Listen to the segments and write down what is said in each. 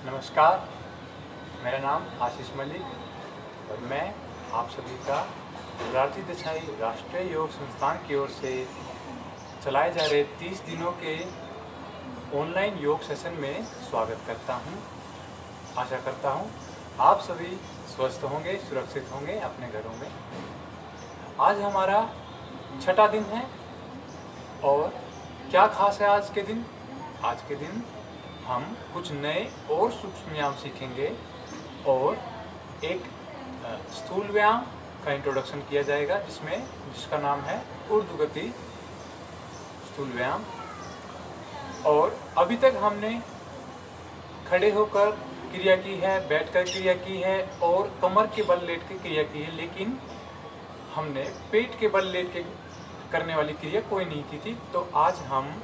नमस्कार, मेरा नाम आशीष मलिक और मैं आप सभी का राजी देसाई राष्ट्रीय योग संस्थान की ओर से चलाए जा रहे 30 दिनों के ऑनलाइन योग सेशन में स्वागत करता हूं। आशा करता हूं आप सभी स्वस्थ होंगे, सुरक्षित होंगे अपने घरों में। आज हमारा छठा दिन है और क्या खास है आज के दिन? आज के दिन हम कुछ नए और सूक्ष्म व्यायाम सीखेंगे और एक स्थूल व्यायाम का इंट्रोडक्शन किया जाएगा जिसका नाम है ऊर्ध्वगति स्थूल व्यायाम। और अभी तक हमने खड़े होकर क्रिया की है, बैठकर क्रिया की है और कमर के बल लेट के क्रिया की है, लेकिन हमने पेट के बल लेट के करने वाली क्रिया कोई नहीं की थी। तो आज हम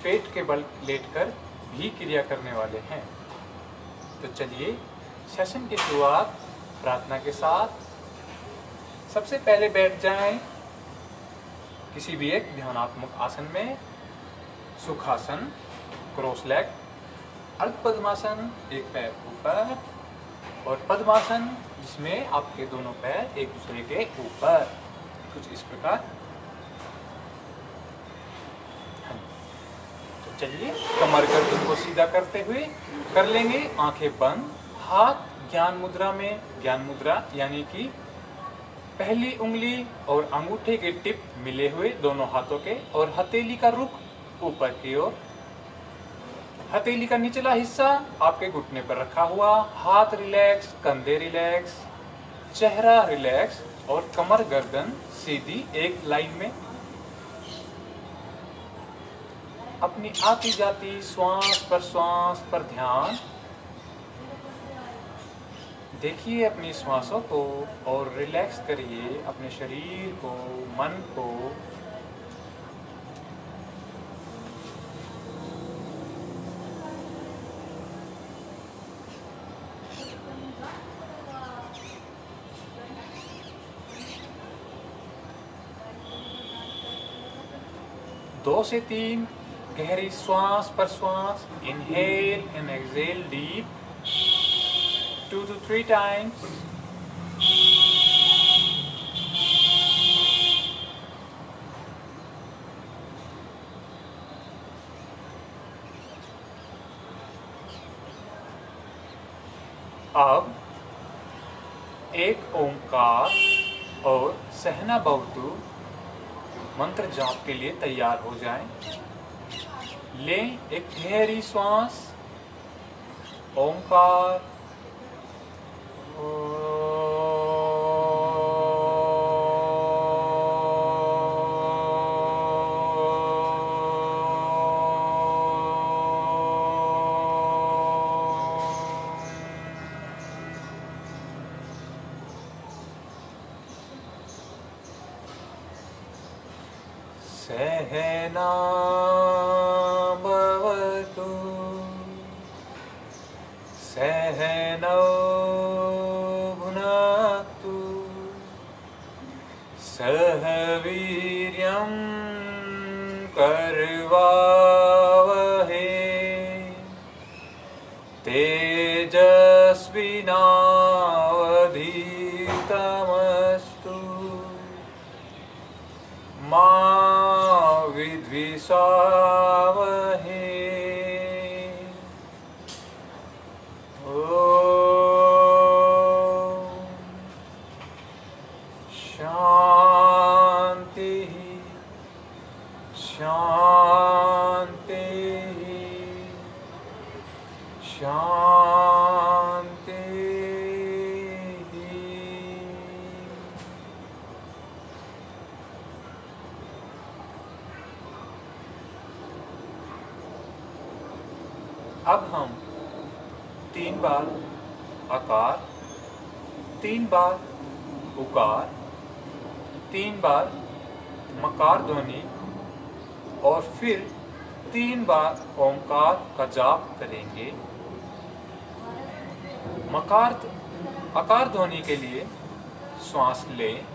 पेट के बल लेटकर भी क्रिया करने वाले हैं। तो चलिए सेशन की शुरुआत प्रार्थना के साथ। सबसे पहले बैठ जाएं किसी भी एक ध्यानात्मक आसन में। सुखासन, क्रॉस लेग, अर्ध पद्मासन, एक पैर ऊपर, और पद्मासन जिसमें आपके दोनों पैर एक दूसरे के ऊपर, कुछ इस प्रकार। चलिए कमर गर्दन को सीधा करते हुए कर लेंगे, आंखें बंद, हाथ ज्ञान मुद्रा में। ज्ञान मुद्रा यानी कि पहली उंगली और अंगूठे के टिप मिले हुए दोनों हाथों के, और हथेली का रुख ऊपर की ओर। हथेली का निचला हिस्सा आपके घुटने पर रखा हुआ, हाथ रिलैक्स, कंधे रिलैक्स, चेहरा रिलैक्स और कमर गर्दन सीधी एक लाइन में। अपनी आती जाती श्वास पर ध्यान देखिए, अपनी श्वासों को, और रिलैक्स करिए अपने शरीर को, मन को। दो से तीन गहरी श्वास पर श्वास, inhale and exhale deep 2 to 3 times. अब एक ओंकार और सहना भवतु मंत्र जाप के लिए तैयार हो जाएं। लें एक गहरी श्वास, ओंकार, सहना भवतु, सहनौ भुनक्तु, सह वीर्यं करवावहै, तेजस्विनावधीतमस्तु मा विद्विषावहै। शांति शांति शांति। अब हम 3 बार आकार, 3 बार उकार, 3 बार मकार ध्वनि और फिर 3 बार ओंकार का जाप करेंगे। आकार ध्वनि के लिए श्वास लें,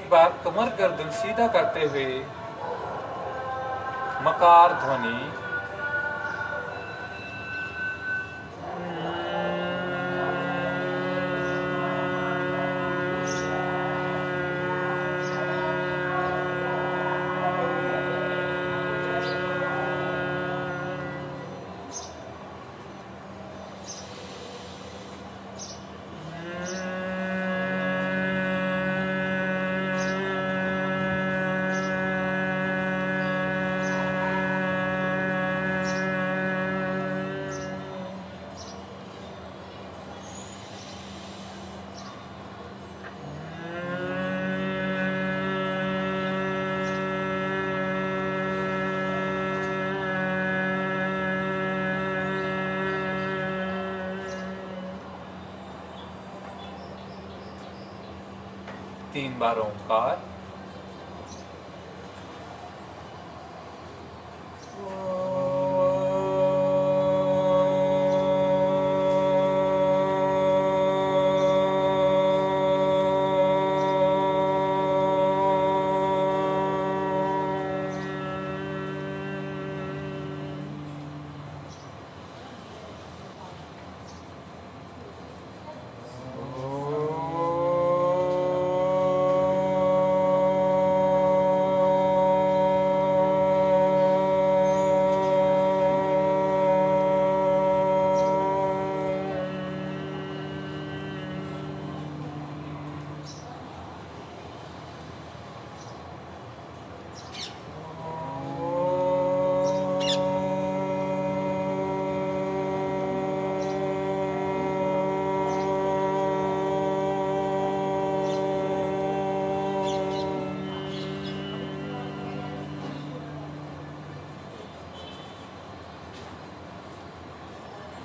एक बार कमर गर्दन सीधा करते हुए मकार ध्वनि तीन बार ओंकार।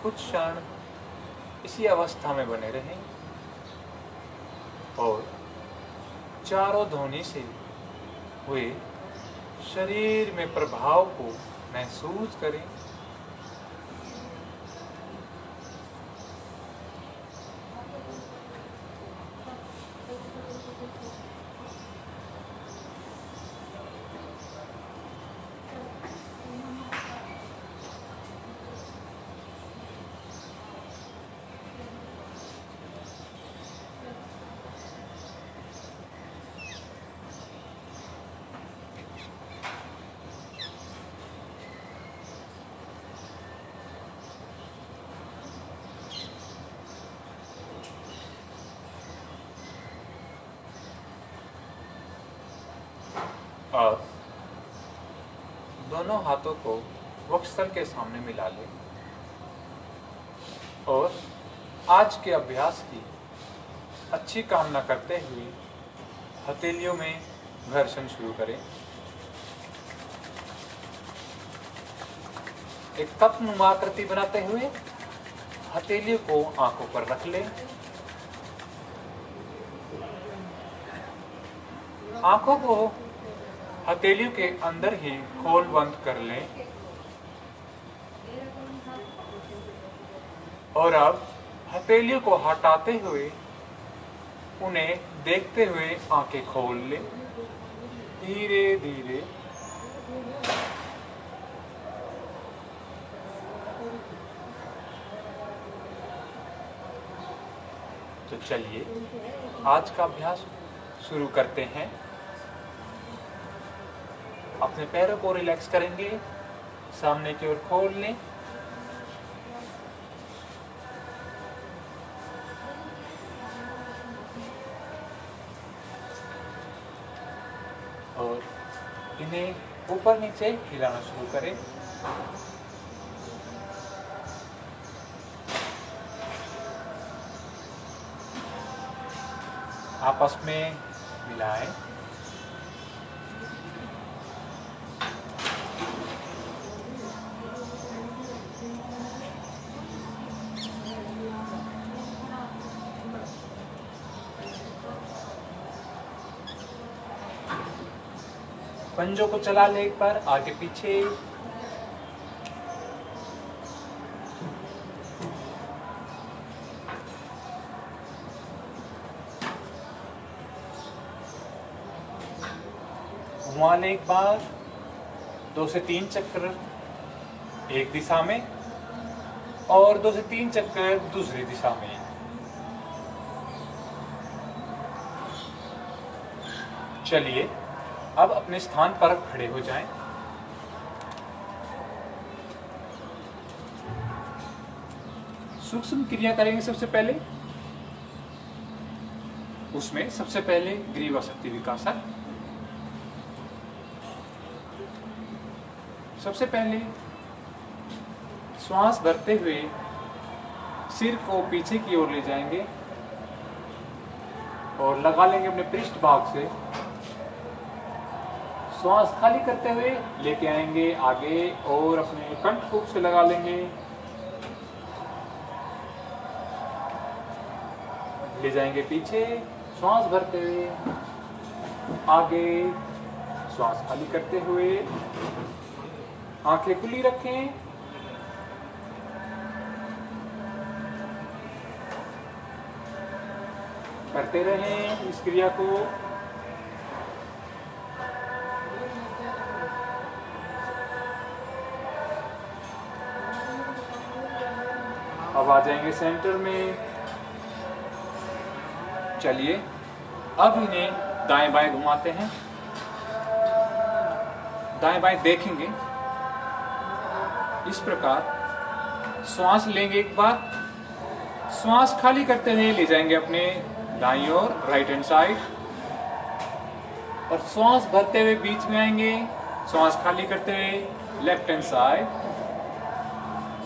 कुछ क्षण इसी अवस्था में बने रहें और चारों ध्वनि से हुए शरीर में प्रभाव को महसूस करें। और दोनों हाथों को वक्षस्थल के सामने मिला लें और आज के अभ्यास की अच्छी कामना करते हुए हथेलियों में घर्षण शुरू करें। एक कप नुमा आकृति बनाते हुए हथेलियों को आंखों पर रख लें। आंखों को हथेलियों के अंदर ही खोल बंद कर लें और अब हथेलियों को हटाते हुए उन्हें देखते हुए आंखें खोल लें। धीरे धीरे तो चलिए आज का अभ्यास शुरू करते हैं। अपने पैरों को रिलैक्स करेंगे, सामने की ओर खोल लें और इन्हें ऊपर नीचे हिलाना शुरू करें। आपस में मिलाएं। पंजों को चला ले एक बार आगे पीछे। लगाने एक बार 2 से 3 चक्कर एक दिशा में और 2 से 3 चक्कर दूसरी दिशा में। चलिए अब अपने स्थान पर खड़े हो जाएं। सूक्ष्म क्रिया करेंगे सबसे पहले। उसमें सबसे पहले ग्रीवा शक्ति विकासक। सबसे पहले श्वास भरते हुए सिर को पीछे की ओर ले जाएंगे और लगा लेंगे अपने पृष्ठ भाग से। श्वास खाली करते हुए लेके आएंगे आगे और अपने कंठकूप से लगा लेंगे। ले जाएंगे पीछे, श्वास भरते हुए आगे, श्वास खाली करते हुए आंखें खुली रखें। करते रहें इस क्रिया को। अब आ जाएंगे सेंटर में। चलिए अब इन्हें दाएं बाएं घुमाते हैं। दाएं बाएं देखेंगे इस प्रकार। श्वास लेंगे एक बार, श्वास खाली करते हुए ले जाएंगे अपने दाईं ओर, राइट हैंड साइड, और श्वास भरते हुए बीच में आएंगे। श्वास खाली करते हुए लेफ्ट हैंड साइड,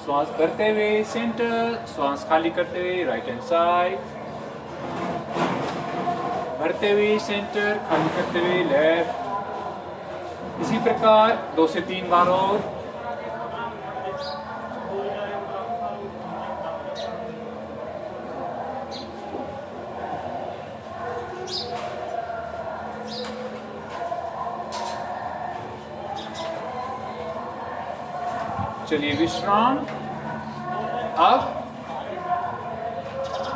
श्वास भरते हुए सेंटर, श्वास खाली करते हुए राइट हैंड साइड, भरते हुए सेंटर, खाली करते हुए लेफ्ट। इसी प्रकार 2 से 3 बार और। चलिए विश्राम। अब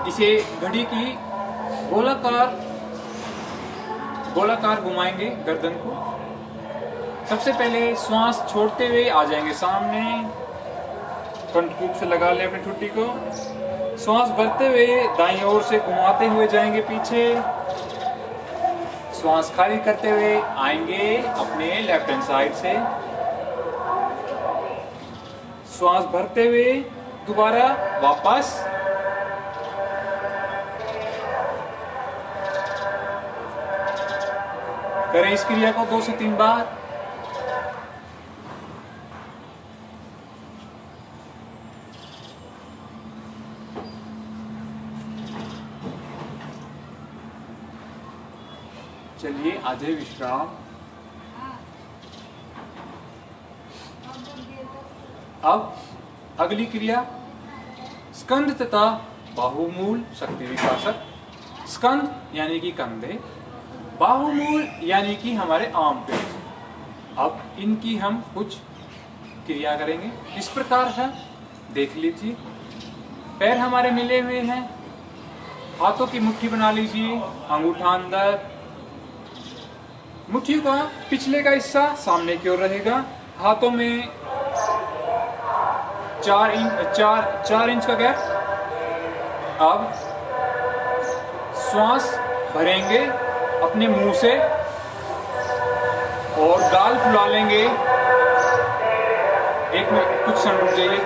इसे घड़ी की गोलाकार घुमाएंगे गर्दन को। सबसे पहले श्वास छोड़ते हुए आ जाएंगे सामने, कंठकूप से लगा ले अपनी ठुड्डी को। श्वास भरते हुए दाईं ओर से घुमाते हुए जाएंगे पीछे। श्वास खाली करते हुए आएंगे अपने लेफ्ट हैंड साइड से। श्वास भरते हुए दोबारा वापस। करें इस क्रिया को 2 से 3 बार। चलिए आज विश्राम। अब अगली क्रिया स्कंद तथा बाहुमूल शक्ति विकासक। स्कंद यानी कि कंधे, बाहुमूल यानी कि हमारे आर्म पे। अब इनकी हम कुछ क्रिया करेंगे। इस प्रकार है, देख लीजिए। पैर हमारे मिले हुए हैं, हाथों की मुट्ठी बना लीजिए, अंगूठा अंदर। मुट्ठी का पिछले का हिस्सा सामने की ओर रहेगा। हाथों में 4 इंच का गैप। अब श्वास भरेंगे अपने मुंह से और गाल फुला लेंगे। एक मिनट, कुछ क्षण रुक जाइए।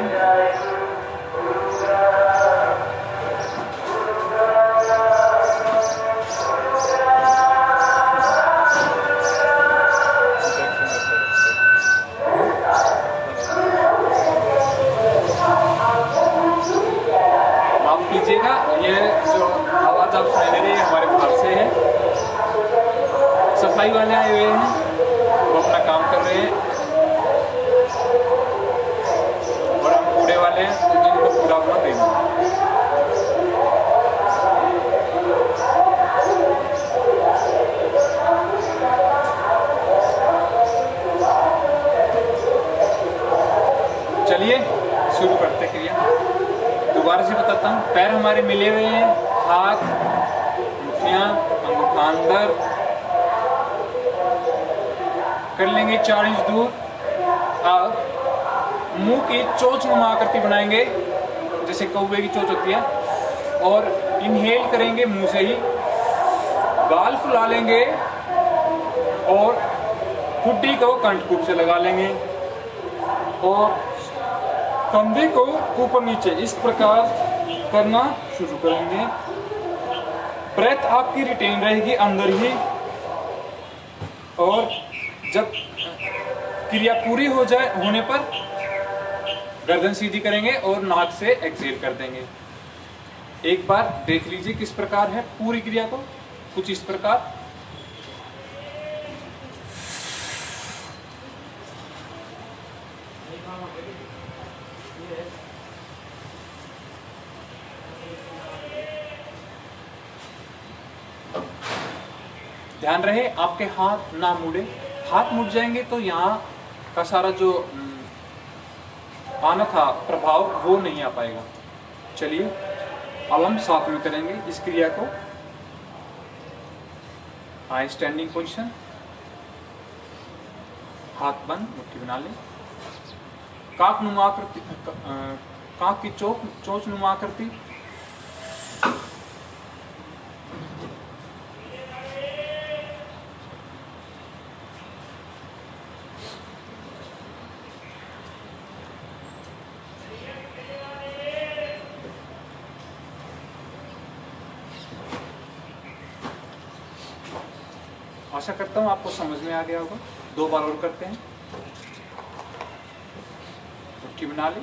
माफ कीजिएगा, ये जो आवाज आप सुन रहे हैं हमारे बाहर से है। सफाई वाले आए हुए हैं, वो अपना काम कर रहे हैं, और हम कूड़े वाले हैं तो जिनको कूड़ा अपना देंगे। चलिए शुरू करते क्रिया। दोबारा से बताता हूँ। पैर हमारे मिले हुए हैं, हाथ, मुट्ठियाँ, अंगूठा अंदर, कर लेंगे 4 इंच दूर। अब मुंह की चोंचनुमा आकृति बनाएंगे जैसे कौवे की चोंच होती है, और इनहेल करेंगे मुंह से ही, गाल फुला लेंगे और ठुड्डी को कंठकूप से लगा लेंगे और कंधे को ऊपर नीचे इस प्रकार करना शुरू करेंगे। ब्रेथ आपकी रिटेन रहेगी अंदर ही, और जब क्रिया पूरी हो जाए होने पर गर्दन सीधी करेंगे और नाक से एक्सहेल कर देंगे। एक बार देख लीजिए किस प्रकार है पूरी क्रिया को, कुछ इस प्रकार। ध्यान रहे आपके हाथ ना मुड़े, हाथ मुड़ जाएंगे तो यहाँ का सारा जो आना था प्रभाव वो नहीं आ पाएगा। चलिए अब हम साथ में करेंगे इस क्रिया को। आए स्टैंडिंग पोजीशन, हाथ बंद, मुट्ठी बना ले, काक नुमा आकृति, काक की चोंच नुमा आकृति, आशा करता हूँ आपको समझ में आ गया होगा। 2 बार और करते हैं। मुट्ठी बना ली,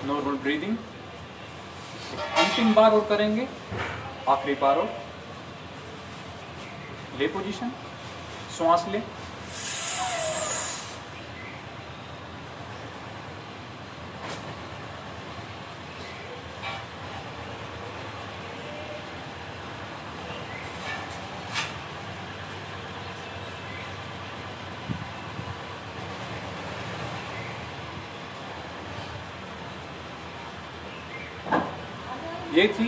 नॉर्मल ब्रीदिंग। अंतिम बार और करेंगे, आखिरी बार और। ले पोजीशन, श्वास ले, ये थी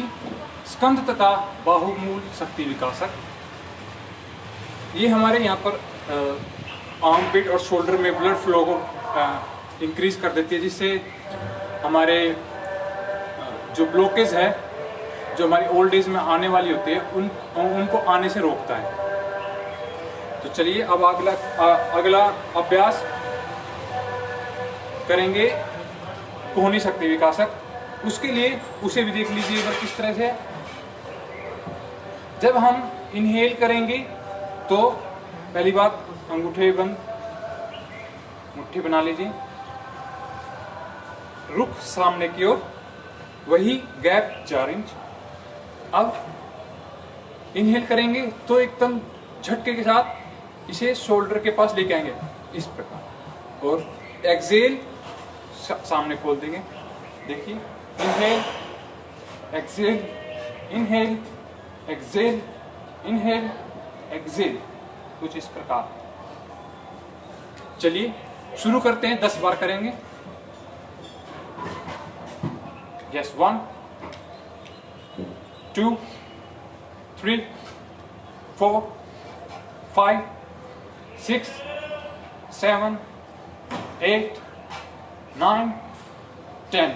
स्कंध तथा बाहुमूल शक्ति विकासक। ये हमारे यहाँ पर आर्म पिट और शोल्डर में ब्लड फ्लो को इंक्रीज कर देती है, जिससे हमारे जो ब्लॉकेज है जो हमारी ओल्ड एज में आने वाली होती है उनको आने से रोकता है। तो चलिए अब अगला अभ्यास करेंगे कोहनी शक्ति विकासक। उसके लिए उसे भी देख लीजिएगा किस तरह से। जब हम इनहेल करेंगे तो पहली बात अंगूठे बंद, मुट्ठी बना लीजिए, रुख सामने की ओर, वही गैप 4 इंच। अब इनहेल करेंगे तो एकदम झटके के साथ इसे शोल्डर के पास लेके आएंगे इस प्रकार, और एक्सहेल सामने खोल देंगे। देखिए, inhale exhale, inhale exhale, inhale exhale, कुछ इस प्रकार। चलिए शुरू करते हैं, 10 बार करेंगे। यस, 1 2 3 4 5 6 7 8 9 10।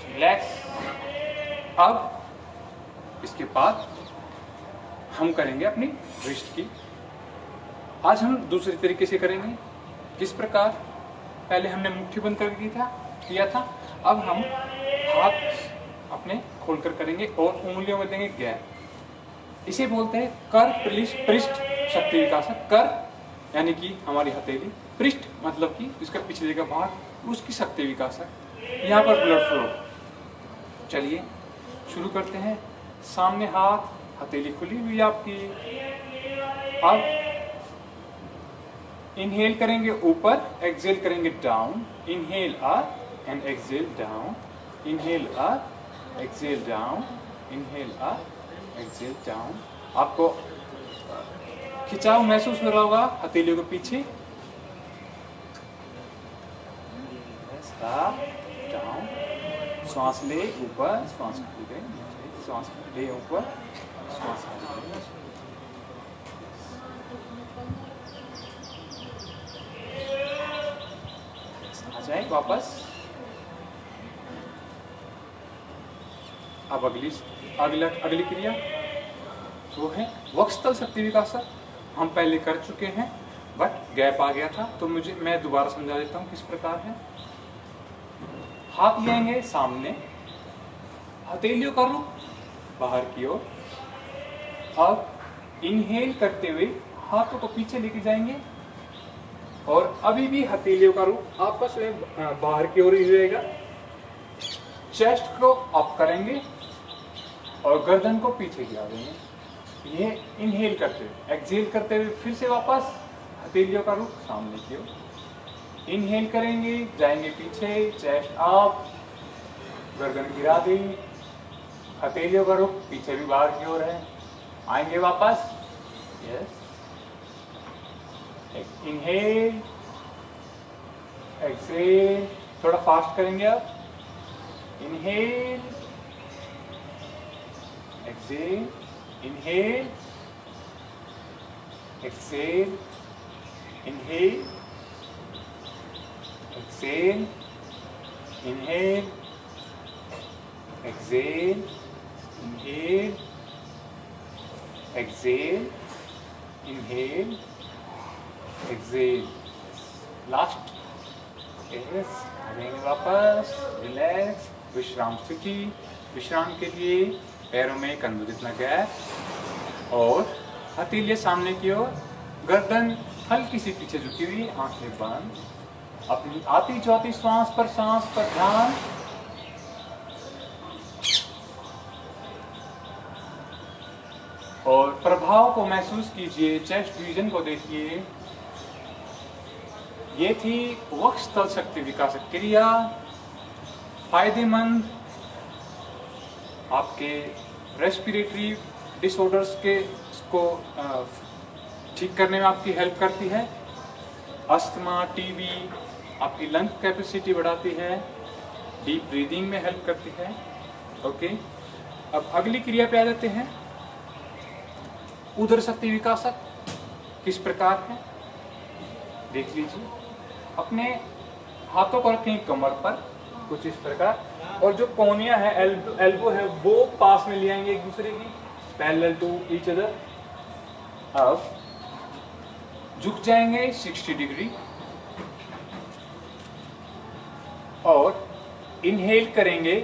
रिलैक्स। अब इसके बाद हम करेंगे अपनी रिस्ट की। आज हम दूसरे तरीके से करेंगे। किस प्रकार? पहले हमने मुट्ठी बंद करके किया था, अब हम हाथ अपने खोलकर करेंगे और उंगलियों में देंगे गैप। इसे बोलते हैं कर पृष्ठ शक्ति विकासक। कर यानी कि हमारी हथेली, पृष्ठ मतलब कि इसका पिछले का भाग, उसकी शक्ति विकासक। यहाँ पर ब्लड फ्लो। चलिए शुरू करते हैं। सामने हाथ, हथेली खुली हुई आपकी। अब इनहेल करेंगे ऊपर, एक्सहेल करेंगे down. Inhale up and exhale down, inhale up, exhale down, inhale up, exhale down. आपको खिंचाव महसूस हो रहा होगा हथेलियों के पीछे। डाउन, श्वास ले ऊपर, श्वास ले, श्वास ले ऊपर, श्वास ले। आ जाए वापस। अब अगली क्रिया वो है वक्षस्थल शक्ति विकासक। हम पहले कर चुके हैं बट गैप आ गया था, तो मैं दोबारा समझा देता हूँ किस प्रकार है। हाथ लेंगे सामने, हथेलियों का रुख बाहर की ओर। अब इनहेल करते हुए हाथों को पीछे लेके जाएंगे और अभी भी हथेलियों का रुख आपस में बाहर की ओर ही रहेगा। चेस्ट को अप करेंगे और गर्दन को पीछे गिरा देंगे। ये इनहेल करते हुए। एक्सहेल करते हुए फिर से वापस हथेलियों का रुख सामने की ओर। इनहेल करेंगे, जाएंगे पीछे, चेस्ट अप, गर्दन गिरा दी, हथेलियों का रुख पीछे भी बाहर की ओर है। आएंगे वापस, यस, इनहेल, एक्सहेल, थोड़ा फास्ट करेंगे अब। Inhale, exhale, inhale, exhale, inhale, exhale, inhale, exhale, inhale, exhale, inhale, exhale. Last, yes, वापस रिलैक्स, विश्राम स्थिति। विश्राम के लिए पैरों में कंधों जितना गैप और हथेलियां सामने की ओर, गर्दन हल्की सी पीछे झुकी हुई, आंखें बंद। अपनी आती जाती सांस पर ध्यान। और प्रभाव को महसूस कीजिए, चेस्ट रीजन को देखिए। ये थी वक्षस्थल शक्ति विकासक क्रिया। फायदेमंद, आपके रेस्पिरेटरी डिसऑर्डर्स को ठीक करने में आपकी हेल्प करती है। अस्थमा, टीबी, आपकी लंग कैपेसिटी बढ़ाती है, डीप ब्रीदिंग में हेल्प करती है। ओके, अब अगली क्रिया पे आ जाते हैं। उदर शक्ति विकासक किस प्रकार है देख लीजिए। अपने हाथों को रखें कमर पर कुछ इस प्रकार, और जो कोनिया है, एल्बो है, वो पास में ले आएंगे एक दूसरे की, पैरेलल टू ईच अदर। अब झुक जाएंगे 60 डिग्री और इनहेल करेंगे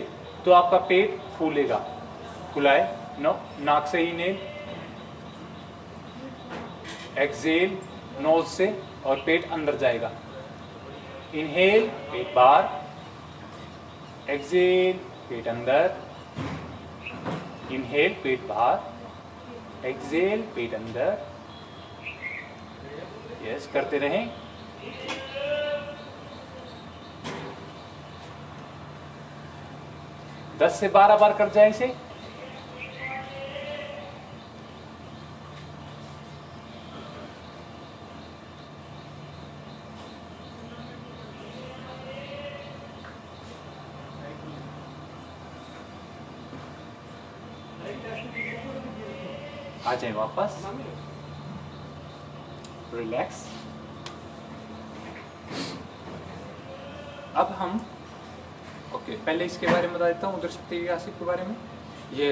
तो आपका पेट फूलेगा। फुलाए, नो, नाक से ही इनहेल, एक्सहेल नोज से और पेट अंदर जाएगा। इनहेल पेट बाहर, एक्सहेल पेट अंदर, इनहेल पेट बाहर, एक्सहेल पेट अंदर। यस, करते रहें। दस से 12 बार कर जाए इसे। आ जाए वापस, रिलैक्स। अब हम पहले इसके बारे में बता देता हूँ, उदर शक्ति विकासक के बारे में। ये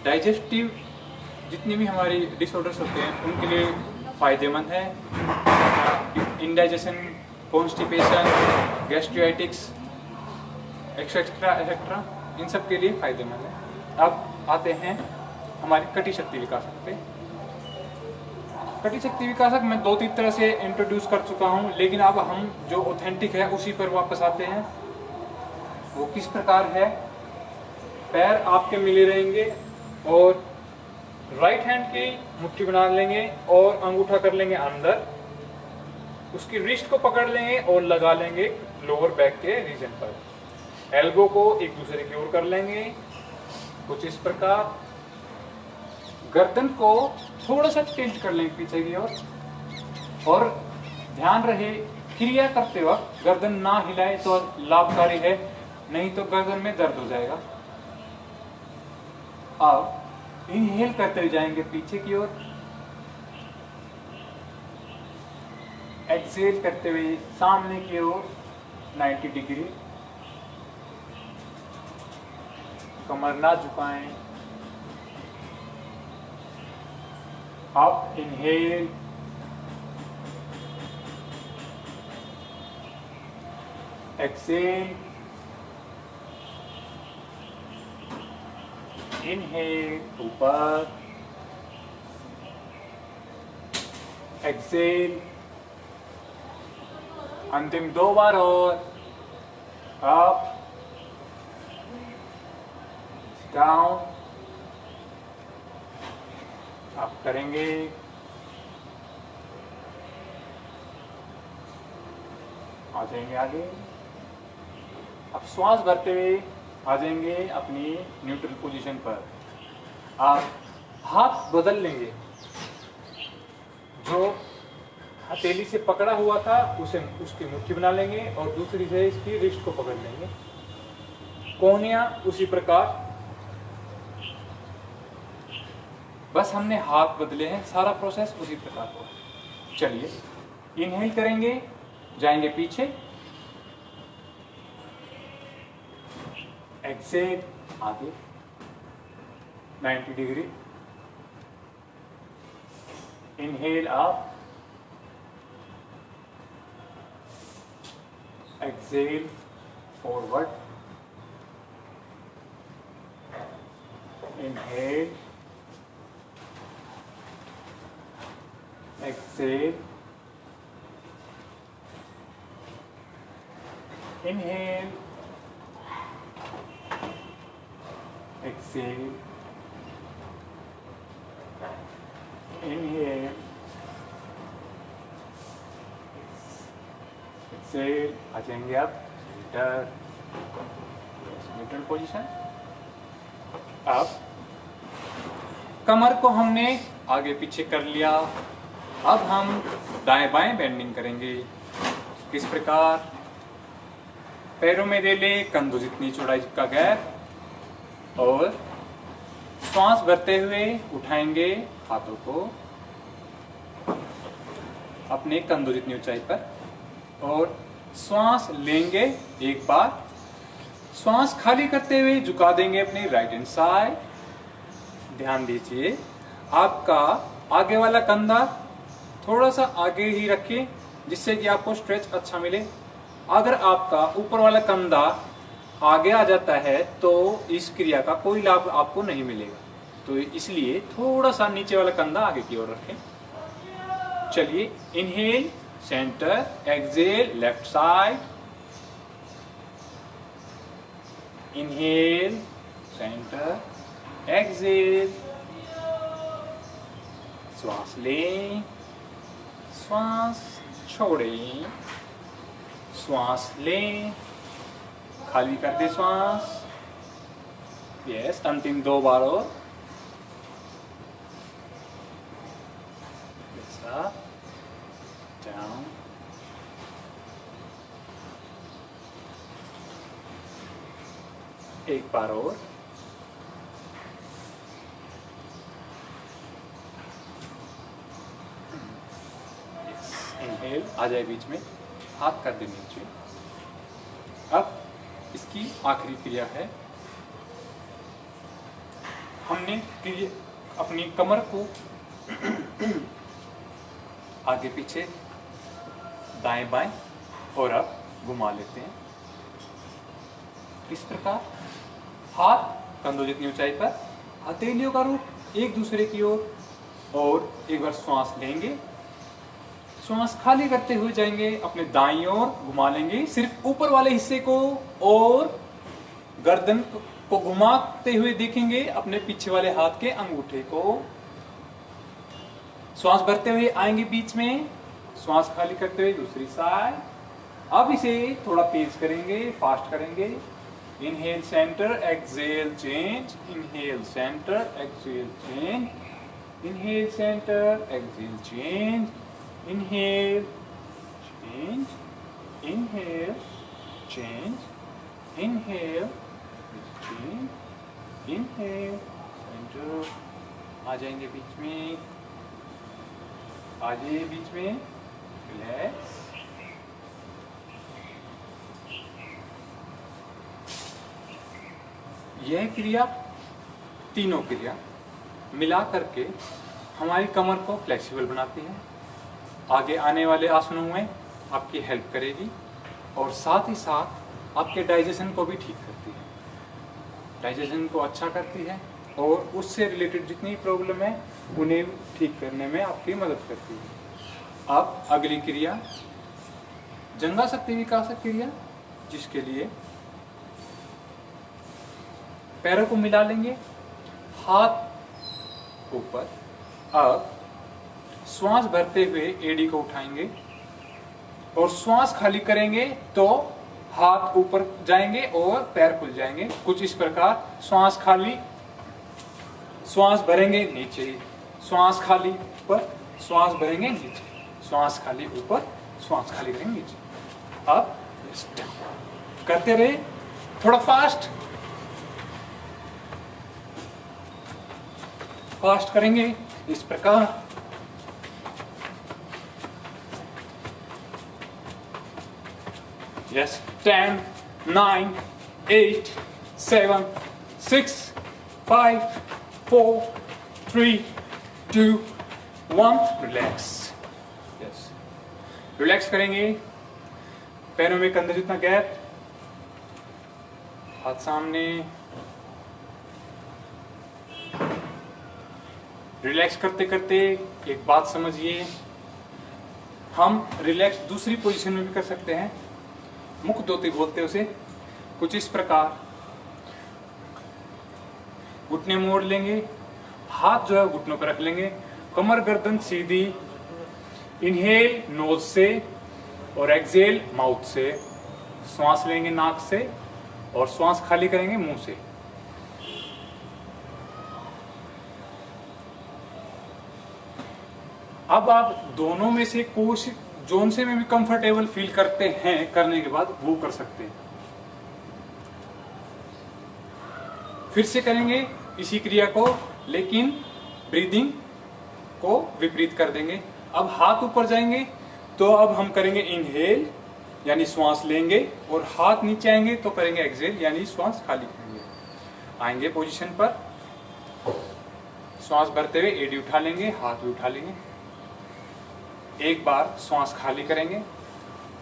डाइजेस्टिव जितनी भी हमारी डिसऑर्डर्स होते हैं उनके लिए फायदेमंद है। Indigestion, constipation, gastritis etcetera etcetera, इन सब के लिए फायदेमंद है। अब आते हैं हमारी कटी शक्ति विकासक पे। कटी शक्ति विकासक मैं 2-3 तरह से इंट्रोड्यूस कर चुका हूँ, लेकिन अब हम जो ऑथेंटिक है उसी पर वापस आते हैं। वो किस प्रकार है, पैर आपके मिले रहेंगे और राइट हैंड की मुट्ठी बना लेंगे और अंगूठा कर लेंगे अंदर, उसकी रिस्ट को पकड़ लेंगे और लगा लेंगे लोअर बैक के रीजन पर। एल्बो को एक दूसरे की ओर कर लेंगे कुछ इस प्रकार। गर्दन को थोड़ा सा टिल्ट कर लेंगे पीछे की ओर, और ध्यान रहे क्रिया करते वक्त गर्दन ना हिलाए तो लाभकारी है, नहीं तो गर्दन में दर्द हो जाएगा। अब इनहेल करते हुए जाएंगे पीछे की ओर, एक्सहेल करते हुए सामने की ओर 90 डिग्री, कमर ना झुकाएं। अब इनहेल, एक्सहेल, इनहेल ऊपर, एक्सहेल, अंतिम 2 बार और, अप, डाउन, अप करेंगे, आ जाएंगे आगे। अब श्वास भरते हुए आ जाएंगे अपनी न्यूट्रल पोजीशन पर। आप हाथ बदल लेंगे, जो हथेली से पकड़ा हुआ था उसे उसकी मुट्ठी बना लेंगे और दूसरी से इसकी रिस्ट को पकड़ लेंगे। कोहनिया उसी प्रकार, बस हमने हाथ बदले हैं, सारा प्रोसेस उसी प्रकार हो। चलिए इनहेल करेंगे, जाएंगे पीछे, एक्सहेल आगे 90 degree, inhale up, exhale forward, inhale, exhale, inhale, exhale, inhale, exhale. आ जाएंगे आप न्यूट्रल पोजीशन। अब कमर को हमने आगे पीछे कर लिया, अब हम दाएं बाएं बेंडिंग करेंगे। किस प्रकार? पैरों में दे ले कंधों जितनी चौड़ाई का गैप, और श्वास भरते हुए उठाएंगे हाथों को अपने कंधों जितनी ऊंचाई पर, और श्वास लेंगे एक बार, श्वास खाली करते हुए झुका देंगे अपनी राइट हैंड साइड। ध्यान दीजिए आपका आगे वाला कंधा थोड़ा सा आगे ही रखिए जिससे कि आपको स्ट्रेच अच्छा मिले। अगर आपका ऊपर वाला कंधा आगे आ जाता है तो इस क्रिया का कोई लाभ आपको नहीं मिलेगा, तो इसलिए थोड़ा सा नीचे वाला कंधा आगे की ओर रखें। चलिए inhale centre, exhale left side, inhale centre, exhale, श्वास लें, श्वास छोड़ें, श्वास लें, खाली कर दे श्वास। यस, अंतिम 2 बार और। डाउन, एक बार और। इनहेल, आ जाए बीच में, हाथ कर दे नीचे। अब इसकी आखिरी क्रिया है, हमने अपनी कमर को आगे पीछे दाएं बाएं और अब घुमा लेते हैं। इस प्रकार हाथ कंधों जितनी ऊंचाई पर, हथेलियों का रूप एक दूसरे की ओर, और एक बार श्वास लेंगे, श्वास खाली करते हुए जाएंगे अपने दाईं ओर, घुमा लेंगे सिर्फ ऊपर वाले हिस्से को, और गर्दन को घुमाते हुए देखेंगे अपने पीछे वाले हाथ के अंगूठे को। श्वास भरते हुए आएंगे बीच में, श्वास खाली करते हुए दूसरी साइड। अब इसे थोड़ा तेज करेंगे, फास्ट करेंगे। Inhale centre, exhale change, inhale centre, exhale change, Inhale center, exhale change, inhale, change, inhale, change, inhale, change, inhale, center, आ जाएंगे बीच में, आ जाइए बीच में, रिलैक्स। यह क्रिया, तीनों क्रिया मिला करके हमारी कमर को फ्लेक्सिबल बनाती है, आगे आने वाले आसनों में आपकी हेल्प करेगी और साथ ही साथ आपके डाइजेशन को भी ठीक करती है, डाइजेशन को अच्छा करती है और उससे रिलेटेड जितनी प्रॉब्लम है उन्हें ठीक करने में आपकी मदद करती है। अब अगली क्रिया जंघा शक्ति विकास क्रिया, जिसके लिए पैरों को मिला लेंगे, हाथ ऊपर। अब श्वास भरते हुए एडी को उठाएंगे और श्वास खाली करेंगे तो हाथ ऊपर जाएंगे और पैर खुल जाएंगे, कुछ इस प्रकार। श्वास खाली, श्वास भरेंगे नीचे, श्वास खाली ऊपर, श्वास भरेंगे नीचे, श्वास खाली ऊपर, श्वास खाली करेंगे नीचे। अब करते रहे, थोड़ा फास्ट करेंगे इस प्रकार। Yes, 10, 9, 8, 7, 6, 5, 4, 3, 2, 1, relax. यस, रिलैक्स करेंगे, पैरों में कंधे जितना गैप, हाथ सामने। रिलैक्स करते करते एक बात समझिए, हम रिलैक्स दूसरी पोजीशन में भी कर सकते हैं, मुख धोती बोलते हैं उसे, कुछ इस प्रकार। घुटने मोड़ लेंगे, हाथ जो है घुटनों पर रख लेंगे, कमर गर्दन सीधी, इनहेल नोज से और एक्सहेल माउथ से। श्वास लेंगे नाक से और श्वास खाली करेंगे मुंह से। अब आप दोनों में से कोशिश जोन से में भी कंफर्टेबल फील करते हैं, करने के बाद वो कर सकते हैं। फिर से करेंगे इसी क्रिया को, लेकिन ब्रीदिंग को विपरीत कर देंगे। अब हाथ ऊपर जाएंगे तो अब हम करेंगे इनहेल यानी श्वास लेंगे, और हाथ नीचे आएंगे तो करेंगे एक्सहेल यानी श्वास खाली करेंगे। आएंगे पोजीशन पर, श्वास भरते हुए एडी उठा लेंगे, हाथ भी उठा लेंगे। एक बार श्वास खाली करेंगे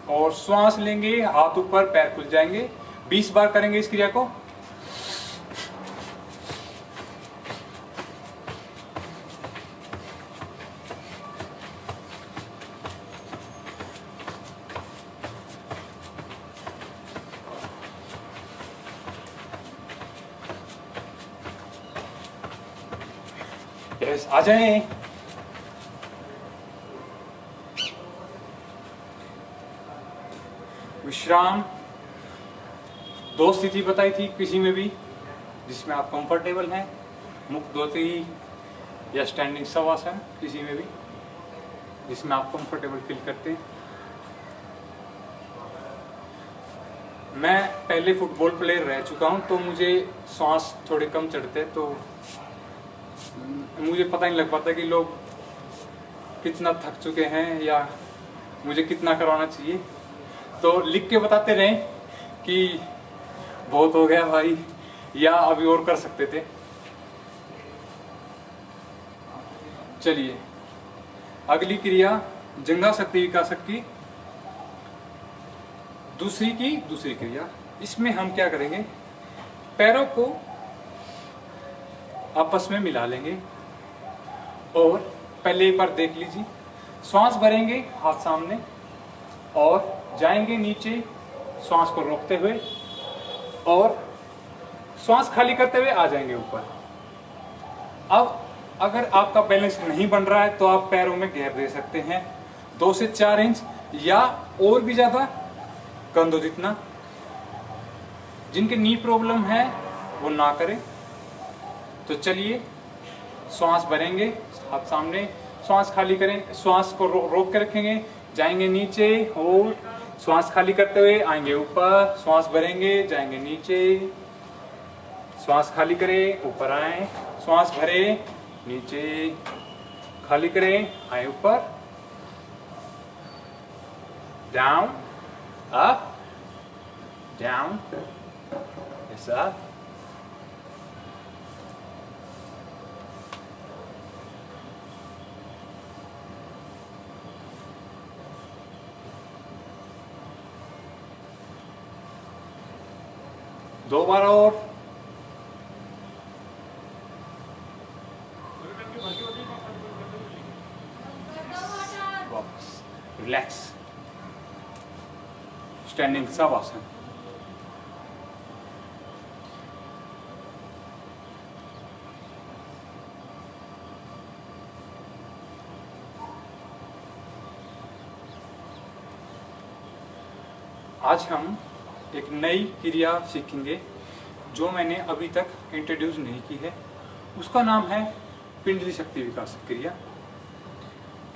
और श्वास लेंगे, हाथ ऊपर, पैर खुल जाएंगे। 20 बार करेंगे इस क्रिया को। यस, आ जाएं। विश्राम, 2 स्थिति बताई थी किसी में भी जिसमें आप कंफर्टेबल हैं, मुख धोती या स्टैंडिंग शवासन, किसी में भी जिसमें आप कंफर्टेबल फील करते हैं। मैं पहले फुटबॉल प्लेयर रह चुका हूं, तो मुझे सांस थोड़े कम चढ़ते, तो मुझे पता नहीं लग पाता कि लोग कितना थक चुके हैं या मुझे कितना करवाना चाहिए। तो लिख के बताते रहें कि बहुत हो गया भाई, या अभी और कर सकते थे। चलिए, अगली क्रिया जंघा शक्ति विकासक की दूसरी क्रिया। इसमें हम क्या करेंगे, पैरों को आपस में मिला लेंगे और पहले एक बार देख लीजिए, श्वास भरेंगे हाथ सामने और जाएंगे नीचे श्वास को रोकते हुए, और श्वास खाली करते हुए आ जाएंगे ऊपर। अब अगर आपका बैलेंस नहीं बन रहा है तो आप पैरों में गैप दे सकते हैं 2 से 4 इंच या और भी ज्यादा, कंधों जितना। जिनके नी प्रॉब्लम है वो ना करें। तो चलिए, श्वास भरेंगे हाथ सामने, श्वास खाली करें, श्वास को रोक के रखेंगे, जाएंगे नीचे, होल्ड, श्वास खाली करते हुए आएंगे ऊपर, श्वास भरेंगे, जाएंगे नीचे, श्वास खाली करें, ऊपर आए, श्वास भरे, नीचे, खाली करें, आए ऊपर, डाउन, अप, डाउन, ऐसा, दो बार और, वापस, रिलैक्स, स्टैंडिंग शवासन। आज हम एक नई क्रिया सीखेंगे जो मैंने अभी तक इंट्रोड्यूस नहीं की है। उसका नाम है पिंडली शक्ति विकास क्रिया।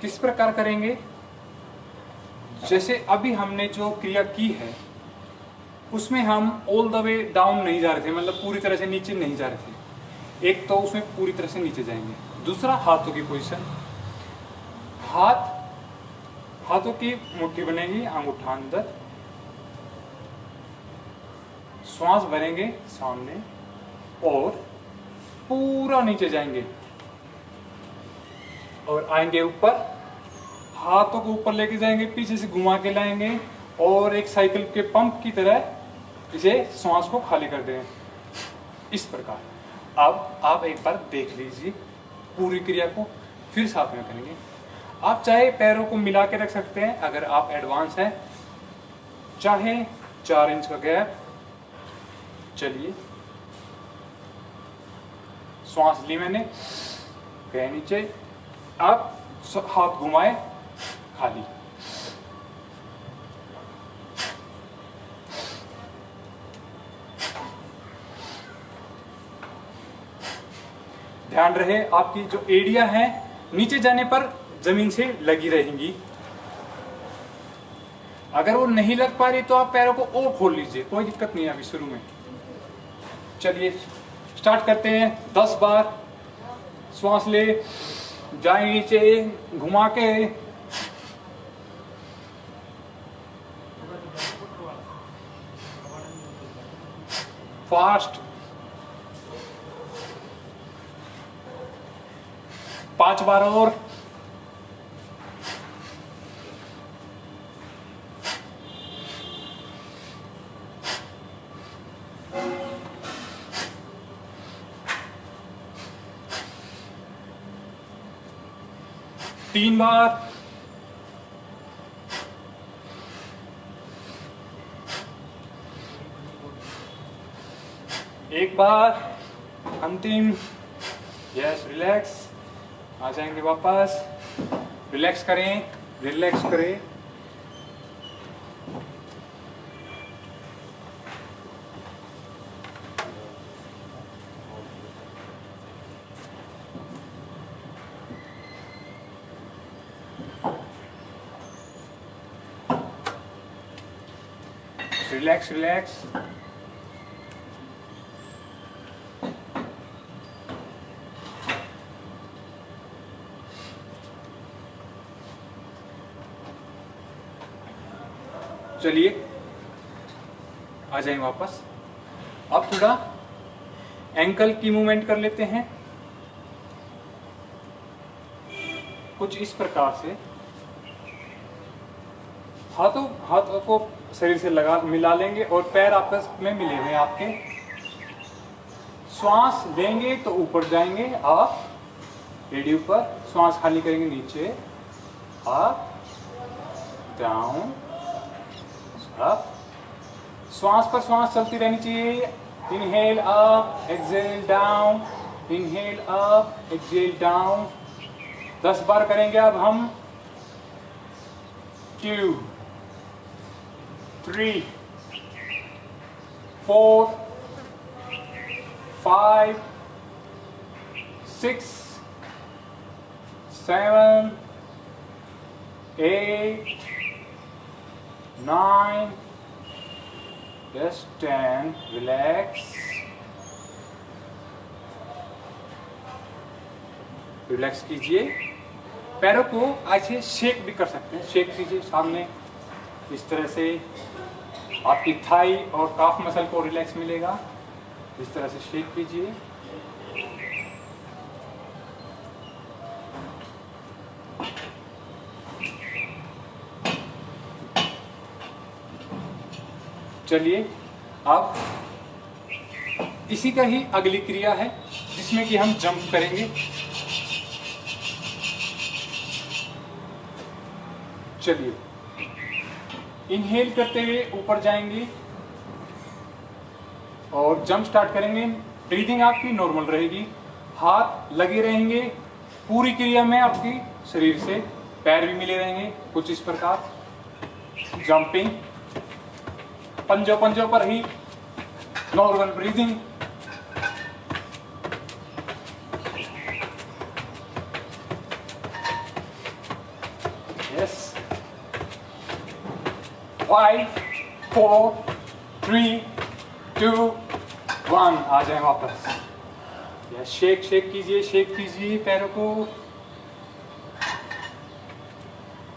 किस प्रकार करेंगे? जैसे अभी हमने जो क्रिया की है उसमें हम ऑल द वे डाउन नहीं जा रहे थे, मतलब पूरी तरह से नीचे नहीं जा रहे थे। एक तो उसमें पूरी तरह से नीचे जाएंगे। दूसरा, हाथों की पोजीशन, हाथों की मुट्ठी बनेगी, अंगूठा अंदर, श्वास भरेंगे सामने और पूरा नीचे जाएंगे और आएंगे ऊपर, हाथों को ऊपर लेके जाएंगे, पीछे से घुमा के लाएंगे और एक साइकिल के पंप की तरह इसे श्वास को खाली कर देंगे। इस प्रकार अब आप एक बार देख लीजिए पूरी क्रिया को, फिर साथ में करेंगे। आप चाहे पैरों को मिला के रख सकते हैं अगर आप एडवांस हैं, चाहे 4 इंच का गैप। चलिए, श्वास ली मैंने, गए नीचे, अब हाथ घुमाए खाली, ध्यान रहे आपकी जो एड़ियां हैं नीचे जाने पर जमीन से लगी रहेंगी। अगर वो नहीं लग पा रही तो आप पैरों को और खोल लीजिए, कोई दिक्कत नहीं है अभी शुरू में। चलिए स्टार्ट करते हैं। 10 बार श्वास ले, जाए नीचे, घुमा के, फास्ट, 5 बार और, तीन बार, 1 बार, अंतिम। यस, रिलैक्स, आ जाएंगे वापस, रिलैक्स करें, रिलैक्स करें। रिलैक्स, रिलैक्स, चलिए आ जाएं वापस। अब थोड़ा एंकल की मूवमेंट कर लेते हैं, कुछ इस प्रकार से। हाथों को शरीर से मिला लेंगे और पैर आपस में मिले हुए आपके। श्वास लेंगे तो ऊपर जाएंगे, अप, एड़ी ऊपर, श्वास खाली करेंगे नीचे, अप, डाउन, अप। श्वास पर श्वास चलती रहनी चाहिए। Inhale up, exhale down, inhale up, exhale down. 10 बार करेंगे अब हम। 2, 3, 4, 5, 6, 7, 8, 9, yes, 10. Relax. रिलैक्स कीजिए। पैरों को ऐसे शेक भी कर सकते हैं, शेक कीजिए सामने इस तरह से, आपकी थाई और काफ मसल को रिलैक्स मिलेगा। इस तरह से शेक कीजिए। चलिए, अब इसी का ही अगली क्रिया है जिसमें कि हम जंप करेंगे। चलिए, इनहेल करते हुए ऊपर जाएंगे और जंप स्टार्ट करेंगे। ब्रीदिंग आपकी नॉर्मल रहेगी, हाथ लगे रहेंगे पूरी क्रिया में, आपकी शरीर से पैर भी मिले रहेंगे कुछ इस प्रकार। जंपिंग, पंजों पर ही नॉर्मल ब्रीदिंग। यस, 5, 4, 3, 2, 1। आ जाए वापस। यस, शेक कीजिए पैरों को।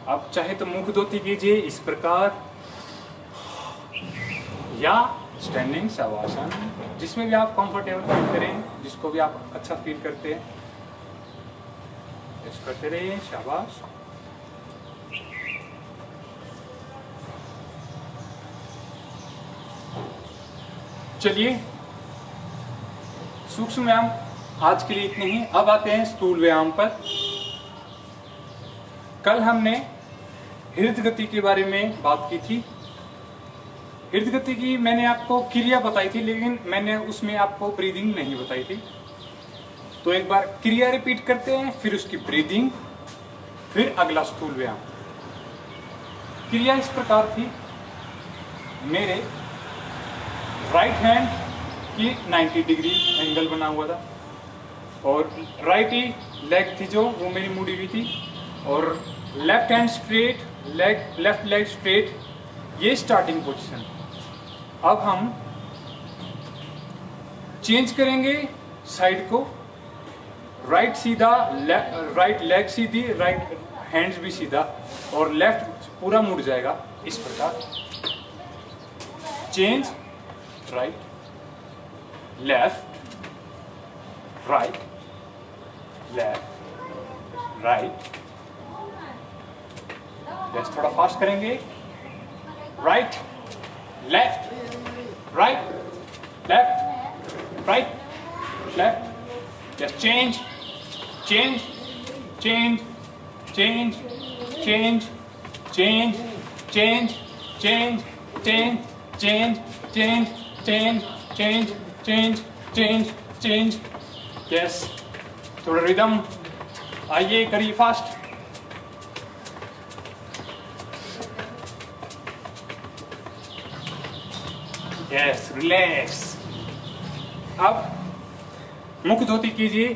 अब चाहे तो मुख धोती कीजिए इस प्रकार, या स्टैंडिंग शवासन, जिसमें भी आप कंफर्टेबल फील करें, जिसको भी आप अच्छा फील करते हैं, ऐसे करते रहिए। शाबाश। चलिए, सूक्ष्म व्यायाम आज के लिए इतने ही। अब आते हैं स्थूल व्यायाम पर। कल हमने हृदय गति के बारे में बात की थी। हृदय गति की मैंने आपको क्रिया बताई थी, लेकिन मैंने उसमें आपको ब्रीदिंग नहीं बताई थी। तो एक बार क्रिया रिपीट करते हैं, फिर उसकी ब्रीदिंग, फिर अगला स्थूल व्यायाम। क्रिया इस प्रकार थी, मेरे राइट हैंड की 90 डिग्री एंगल बना हुआ था और राइट ही लेग थी जो वो मेरी मुड़ी हुई थी, और left hand straight, left leg straight, ये स्टार्टिंग पोजीशन। अब हम चेंज करेंगे साइड को, राइट सीधा, राइट लेग सीधी, राइट हैंड्स भी सीधा, और लेफ्ट पूरा मुड़ जाएगा इस प्रकार। Change, right, left, right, left, right. Yes, थोड़ा फास्ट करेंगे। Right, left, right, left, right, left. Yes, change, change, change, change, change, change, change, change, change, change, change, change, change, change, change, change. Yes, थोड़ा rhythm, आइए करिए fast. Yes, relax. अब मुख धोती कीजिए,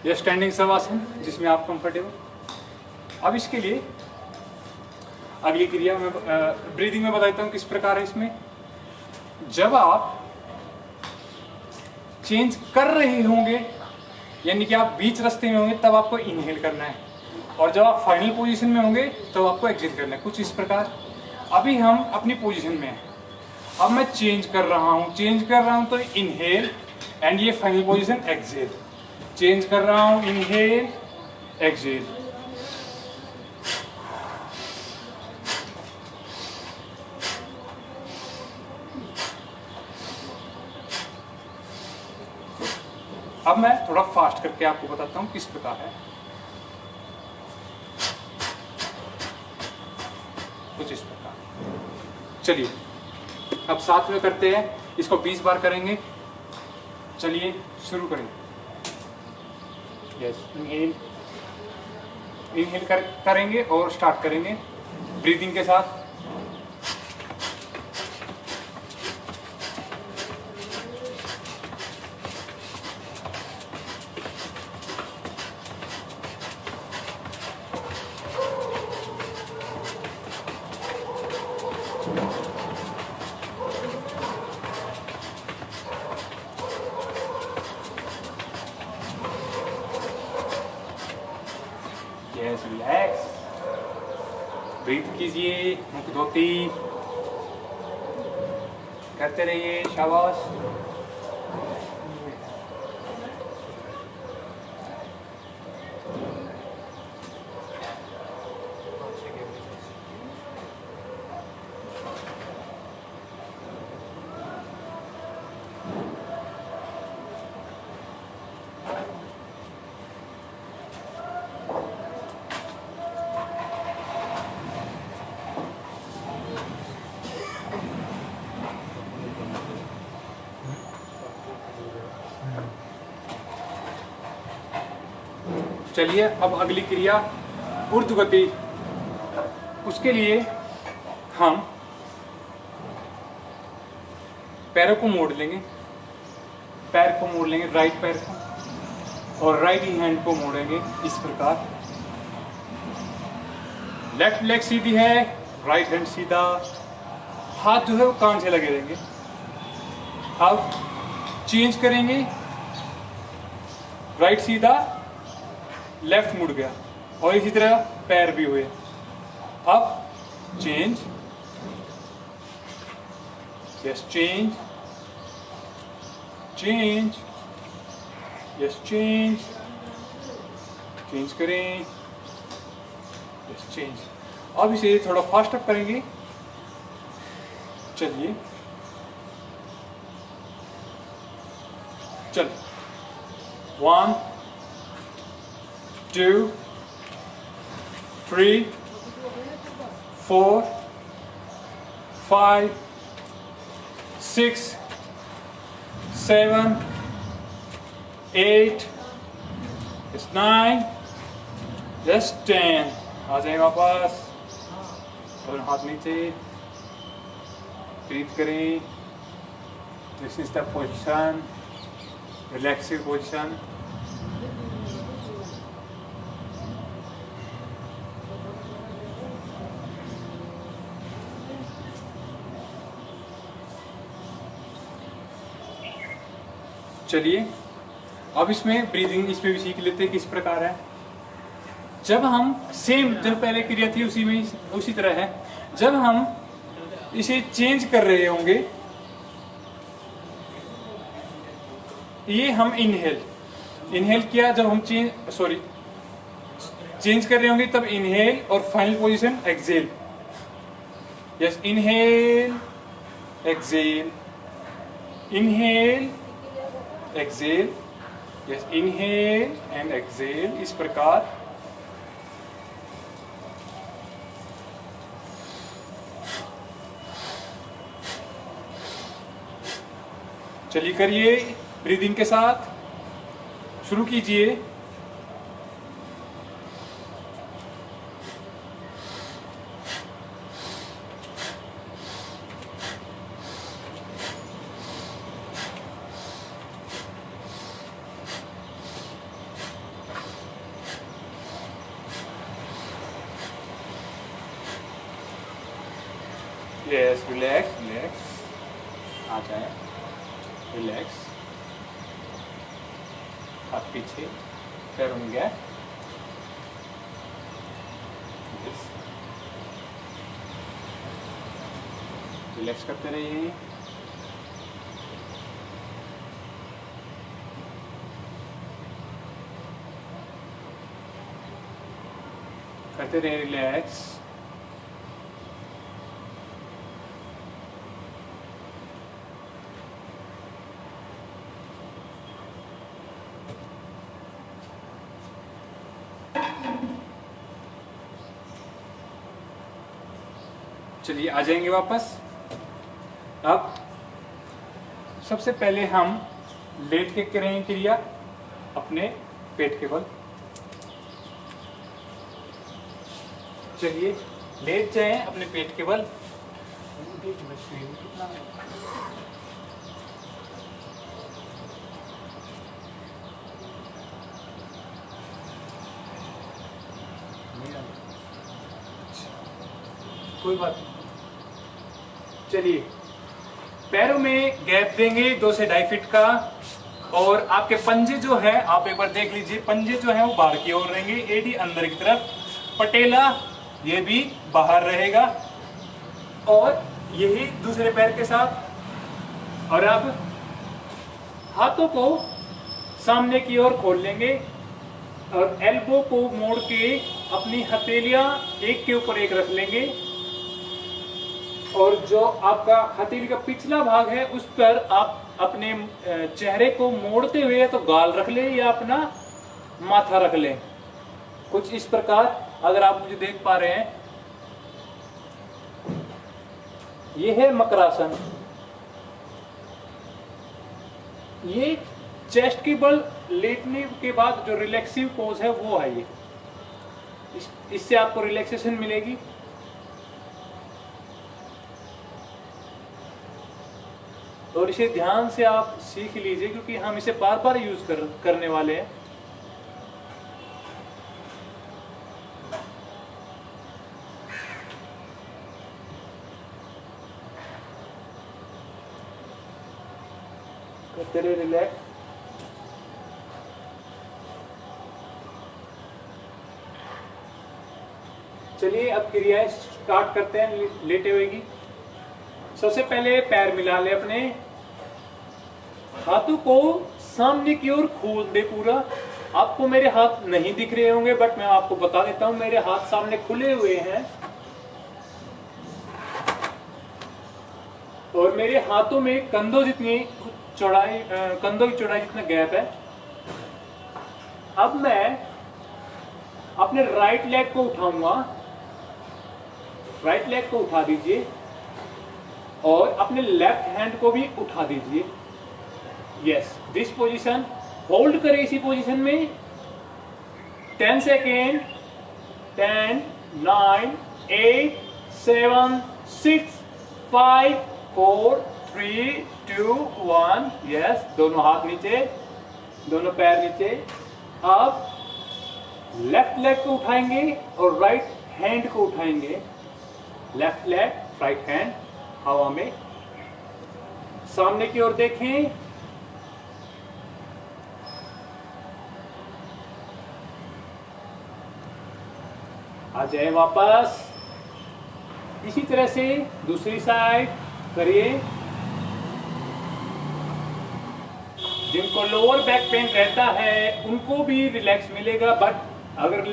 यह standing shavasana जिसमें आप कंफर्टेबल। अब इसके लिए अगली क्रिया में ब्रीदिंग में बताता हूँ किस प्रकार है। इसमें जब आप चेंज कर रहे होंगे, यानी कि आप बीच रास्ते में होंगे, तब आपको इनहेल करना है, और जब आप फाइनल पोजीशन में होंगे तब आपको एक्सेल करना है, कुछ इस प्रकार। अभी हम अपनी पोजीशन में हैं, अब मैं चेंज कर रहा हूँ तो इनहेल, एंड ये फाइनल पोजीशन एक्सेल। चेंज कर रहा हूँ, इनहेल, एक्सेल। अब मैं थोड़ा फास्ट करके आपको बताता हूँ किस प्रकार है, कुछ इस प्रकार। चलिए, अब साथ में करते हैं, इसको 20 बार करेंगे। चलिए शुरू करें। यस, इनहेल, इनहेल करेंगे और स्टार्ट करेंगे ब्रीदिंग के साथ। रिलैक्स, ब्रीथ कीजिए, मुख धोती करते रहिए, शाबाश। चलिए अब अगली क्रिया ऊर्ध्वगति। उसके लिए हम पैरों को मोड़ लेंगे, पैर को मोड़ लेंगे, राइट पैर को, और राइट हैंड को मोड़ेंगे इस प्रकार। लेफ्ट लेग सीधी है, राइट हैंड सीधा, हाथ जो है वो कान से लगे रहेंगे। अब चेंज करेंगे, राइट सीधा, लेफ्ट मुड़ गया, और इसी तरह पैर भी हुए। अब change, yes change, change, yes change, change करें, यस चेंज। अब इसे थोड़ा फास्ट अप करेंगे। चलिए चल, 1 2 3 4 5 6 7 8 9 10। आ जाए वापस, और हाथ नीचे, ब्रीथ करें। This is the position, relaxing position. चलिए अब इसमें ब्रीदिंग इसमें भी सीख लेते हैं किस प्रकार है। जब हम सेम जब पहले क्रिया थी उसी में उसी तरह है। जब हम इसे चेंज कर रहे होंगे, ये हम इनहेल किया, जब हम चेंज कर रहे होंगे तब इनहेल, और final position exhale. Yes, inhale exhale, inhale exhale, yes inhale and exhale, इस प्रकार। चलिए करिए, ब्रीदिंग के साथ शुरू कीजिए। यस, रिलैक्स रिलैक्स, आ जाए, रिलैक्स, हाथ पीछे, पैरों में गैप, रिलैक्स करते रहिए। करते रहिए रिलैक्स। चलिए आ जाएंगे वापस। अब सबसे पहले हम लेट के करेंगे क्रिया अपने पेट के बल। चलिए लेट जाएं अपने पेट के बल। कोई बात नहीं। चलिए पैरों में गैप देंगे 2 से 2.5 फीट का, और आपके पंजे जो है आप एक बार देख लीजिए, पंजे जो है वो बाहर की ओर रहेंगे, एडी अंदर की तरफ, पटेला ये भी बाहर रहेगा, और यही दूसरे पैर के साथ। और अब हाथों को सामने की ओर खोल लेंगे और एल्बो को मोड़ के अपनी हथेलियां एक के ऊपर एक रख लेंगे, और जो आपका हथेली का पिछला भाग है उस पर आप अपने चेहरे को मोड़ते हुए तो गाल रख ले या अपना माथा रख ले, कुछ इस प्रकार। अगर आप मुझे देख पा रहे हैं, ये है मकरासन। ये चेस्ट के बल लेटने के बाद जो रिलैक्सिव पोज है वो है ये। इससे आपको रिलैक्सेशन मिलेगी। और इसे ध्यान से आप सीख लीजिए, क्योंकि हम इसे बार बार यूज करने वाले हैं। तेरे रिलैक्स। चलिए अब क्रियाएं स्टार्ट करते हैं लेटे हुए की। सबसे पहले पैर मिला ले, अपने हाथों को सामने की ओर खोल दे पूरा। आपको मेरे हाथ नहीं दिख रहे होंगे, बट मैं आपको बता देता हूं, मेरे हाथ सामने खुले हुए हैं और मेरे हाथों में कंधों जितनी चौड़ाई, कंधों की चौड़ाई जितना गैप है। अब मैं अपने राइट लेग को उठाऊंगा। राइट लेग को उठा दीजिए और अपने लेफ्ट हैंड को भी उठा दीजिए। यस, दिस पोजीशन होल्ड करें। इसी पोजीशन में 10 सेकेंड। 10, 9, 8, 7, 6, 5, 4, 3, 2, 1। यस, दोनों हाथ नीचे, दोनों पैर नीचे। अब लेफ्ट लेग को उठाएंगे और राइट हैंड को उठाएंगे। लेफ्ट लेग, राइट हैंड हवा में, सामने की ओर देखें। आ जाए वापस। इसी तरह से दूसरी साइड करिए। जिनको लोअर बैक पेन रहता है उनको भी रिलैक्स मिलेगा, बट अगर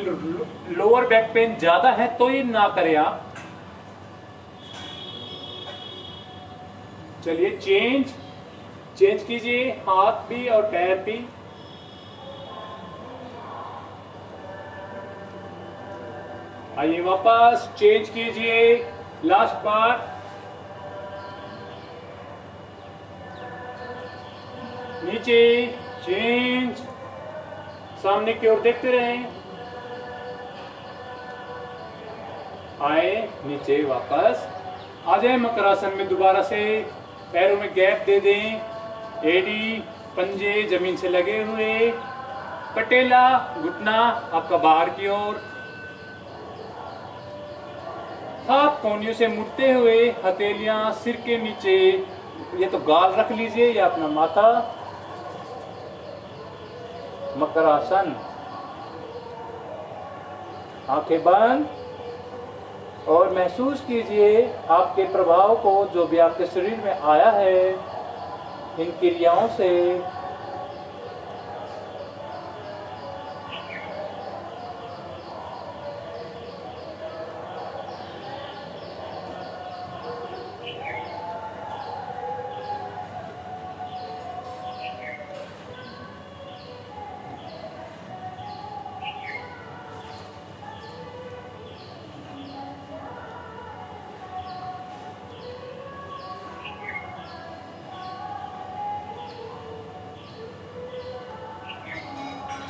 लोअर बैक पेन ज्यादा है तो ये ना करें आप। चलिए चेंज कीजिए, हाथ भी और पैर भी। आइए वापस, चेंज कीजिए। लास्ट बार। नीचे, चेंज, सामने की ओर देखते रहें। आए, नीचे वापस। आ जाए मकरासन में दोबारा से। पैरों में गैप दे दें। एडी, पंजे जमीन से लगे हुए, पटेला, घुटना आपका बाहर की ओर, हाथ कोहनियों से मुड़ते हुए, हथेलियां सिर के नीचे। ये तो गाल रख लीजिए या अपना माथा। मकरासन। आंखें बंद और महसूस कीजिए आपके प्रभाव को, जो भी आपके शरीर में आया है इन क्रियाओं से।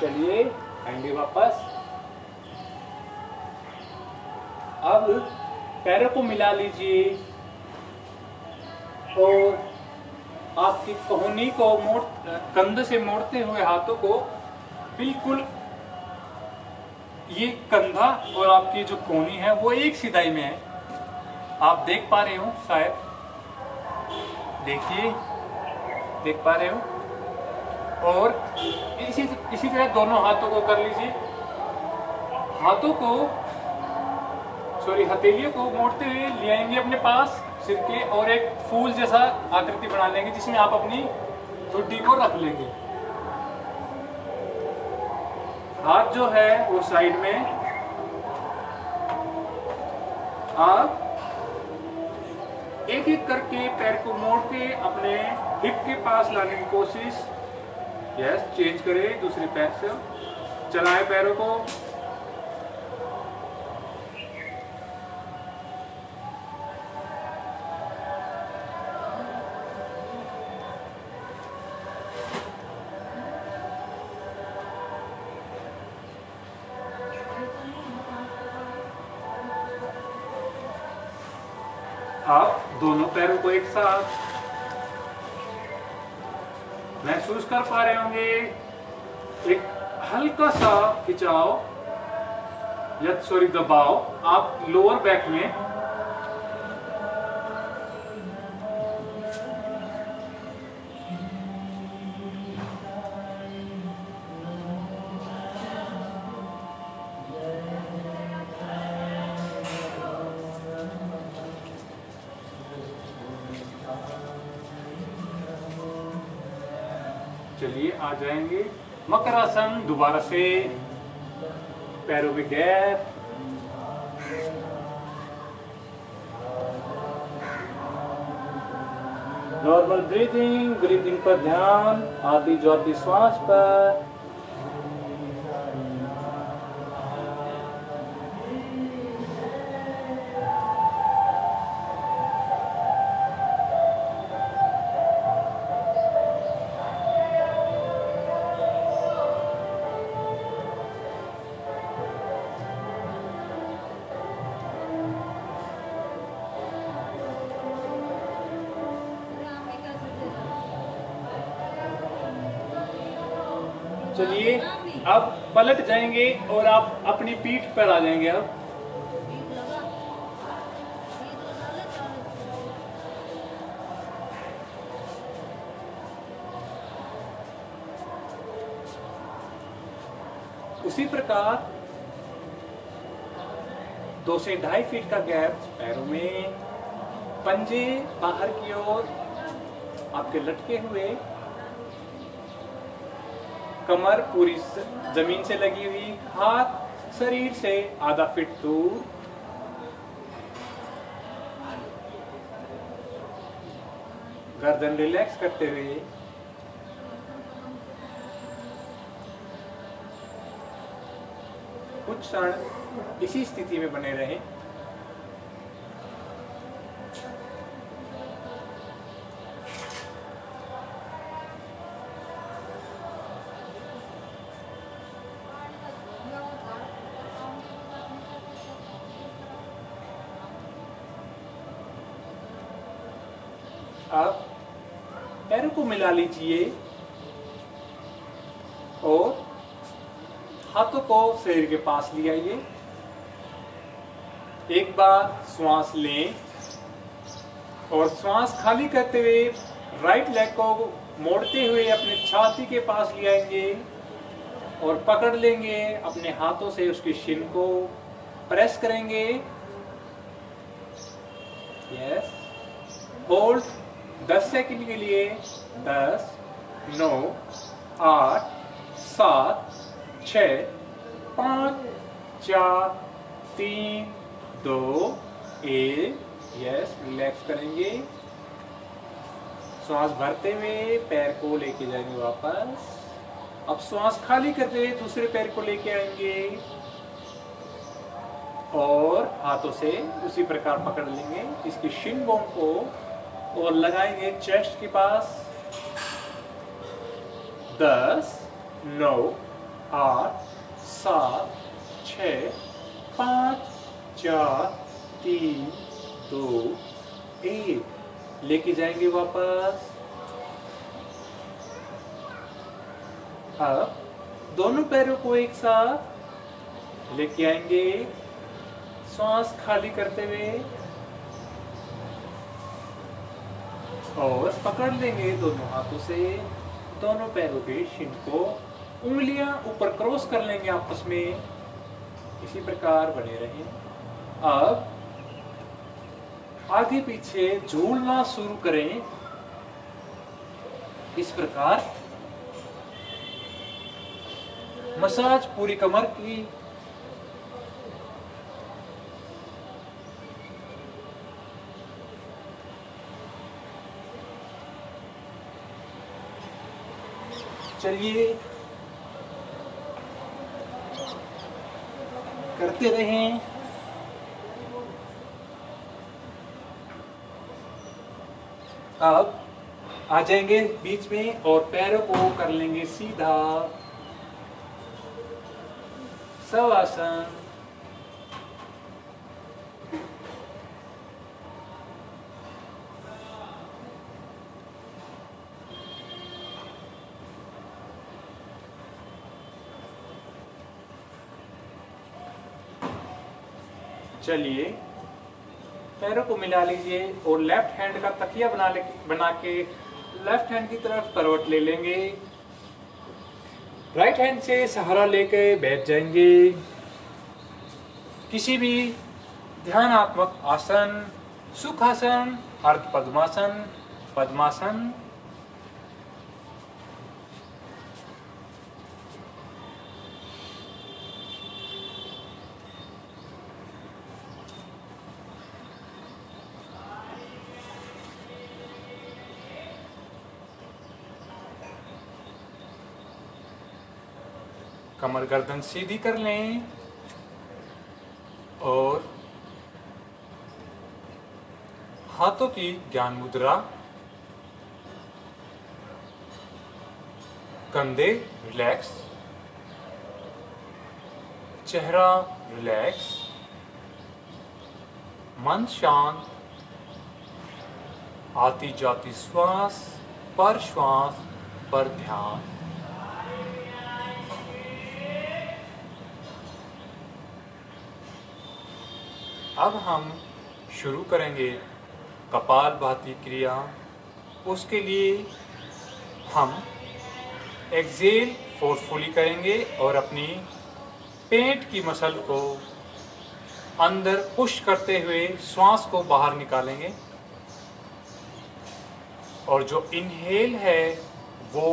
चलिए आएंगे वापस। अब पैरों को मिला लीजिए और आपकी कोहनी को कंधे से मोड़ते हुए हाथों को बिल्कुल, ये कंधा और आपकी जो कोहनी है वो एक सिधाई में है। आप देख पा रहे हो शायद, देखिए, देख पा रहे हो। और इसी तरह दोनों हाथों को कर लीजिए। हाथों को सॉरी हथेलियों को मोड़ते हुए ले आएंगे अपने पास सिर के, और एक फूल जैसा आकृति बना लेंगे जिसमें आप अपनी ठुड्डी को रख लेंगे। हाथ जो है वो साइड में, आप एक एक करके पैर को मोड़ के अपने हिप के पास लाने की कोशिश। यस, चेंज करें दूसरे पैर से, चलाएं पैरों को। आप दोनों पैरों को एक साथ महसूस कर पा रहे होंगे, एक हल्का सा खिंचाव या सॉरी दबाव आप लोअर बैक में। चलिए आ जाएंगे मकरासन दोबारा से, पैरों में गैप। नॉर्मल ब्रीथिंग, ब्रीथिंग पर ध्यान, आती जाती श्वास पर। चलिए अब पलट जाएंगे और आप अपनी पीठ पर आ जाएंगे। अब उसी प्रकार 2 से 2.5 फीट का गैप पैरों में, पंजे बाहर की ओर आपके लटके हुए, कमर पूरी जमीन से लगी हुई, हाथ शरीर से आधा फीट दूर। गर्दन रिलैक्स करते हुए कुछ क्षण इसी स्थिति में बने रहें। अब पैरों को मिला लीजिए और हाथों को शरीर के पास ले आइए। एक बार श्वास लें और श्वास खाली करते हुए राइट लेग को मोड़ते हुए अपने छाती के पास ले आएंगे और पकड़ लेंगे अपने हाथों से, उसकी शिन को प्रेस करेंगे। यस, होल्ड 10 सेकंड के लिए। 10, 9, 8, 7, 6, 5, 4, 3, 2, 1। यस, रिलैक्स करेंगे। श्वास भरते हुए पैर को लेके जाएंगे वापस। अब श्वास खाली करते हुए दूसरे पैर को लेके आएंगे और हाथों से उसी प्रकार पकड़ लेंगे इसकी शिन बोन को और लगाएंगे चेस्ट के पास। 10, 9, 8, 7, 6, 5, 4, 3, 2, 1। लेके जाएंगे वापस। अब दोनों पैरों को एक साथ लेके आएंगे, श्वास खाली करते हुए और पकड़ लेंगे दोनों हाथों से दोनों पैरों के शिन को। उंगलियां ऊपर क्रॉस कर लेंगे आपस में। इसी प्रकार बने रहें। अब आगे पीछे झूलना शुरू करें। इस प्रकार मसाज पूरी कमर की। चलिए करते रहें। अब आ जाएंगे बीच में और पैरों को कर लेंगे सीधा, शवासन। चलिए पैरों को मिला लीजिए और लेफ्ट हैंड का तकिया बना के लेफ्ट हैंड की तरफ करवट ले लेंगे। राइट हैंड से सहारा लेके बैठ जाएंगे। किसी भी ध्यानात्मक आसन, सुखासन, अर्ध पद्मासन, पद्मासन। कमर गर्दन सीधी कर लें और हाथों की ज्ञान मुद्रा, कंधे रिलैक्स, चेहरा रिलैक्स, मन शांत, आती जाती श्वास पर ध्यान। अब हम शुरू करेंगे कपालभाति क्रिया। उसके लिए हम एक्सेल फोर्सफुली करेंगे और अपनी पेट की मसल को अंदर पुश करते हुए श्वास को बाहर निकालेंगे। और जो इनहेल है वो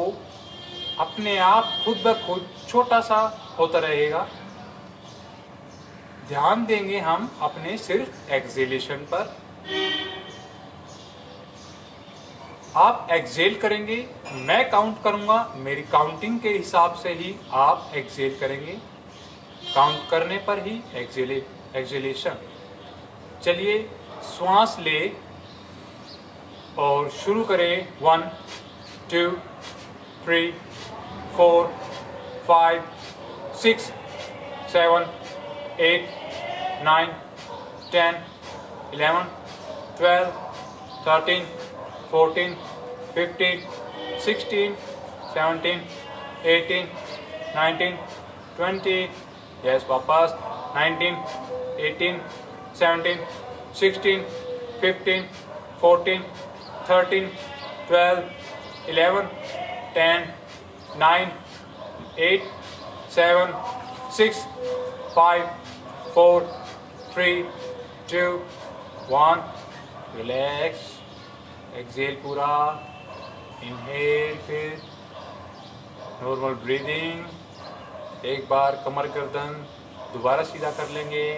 अपने आप खुद ब खुद छोटा सा होता रहेगा। ध्यान देंगे हम अपने सिर्फ एक्सेलेशन पर। आप एक्सेल करेंगे, मैं काउंट करूंगा, मेरी काउंटिंग के हिसाब से ही आप एक्सेल करेंगे। काउंट करने पर ही एक्सेलेशन। चलिए श्वास ले और शुरू करें। 1 2 3 4 5 6 7 8 9 10 11 12 13 14 15 16 17 18 19 20। यस, वापस 19 18 17 16 15 14 13 12 11 10 9 8 7 6 5 4 3 2 1। रिलैक्स। एक्सेल पूरा। इनहेल, फिर नॉर्मल ब्रीदिंग। एक बार कमर गर्दन दोबारा सीधा कर लेंगे।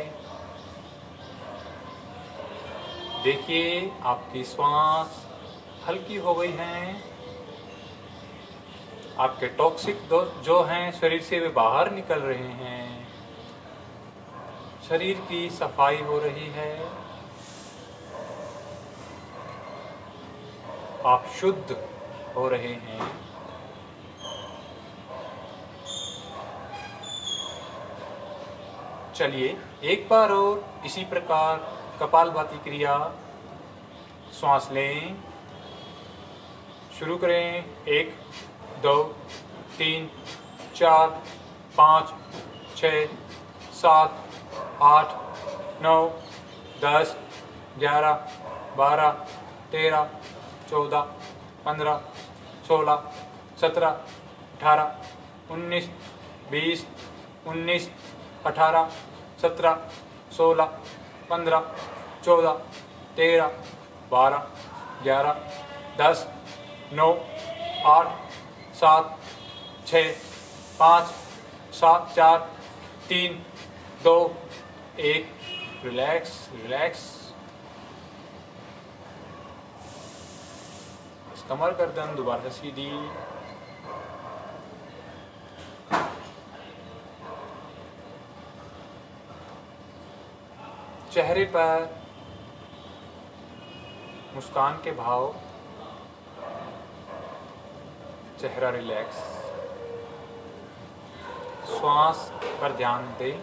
देखिए आपकी श्वास हल्की हो गई है। आपके टॉक्सिक जो हैं शरीर से वे बाहर निकल रहे हैं। शरीर की सफाई हो रही है। आप शुद्ध हो रहे हैं। चलिए एक बार और इसी प्रकार कपालभाति क्रिया। श्वास लें, शुरू करें। 1 2 3 4 5 6 7 8 9 10 11 12 13 14 15 16 17 18 19 20 19 18 17 16 15, 14, 13, 12, 11, 10, 9, 8, 7, 6, 5, 7, 4, 3, 2, 1। Relax relax. कमर गर्दन दोबारा से सीधी। चेहरे पर मुस्कान के भाव, चेहरा रिलैक्स। श्वास पर ध्यान दें।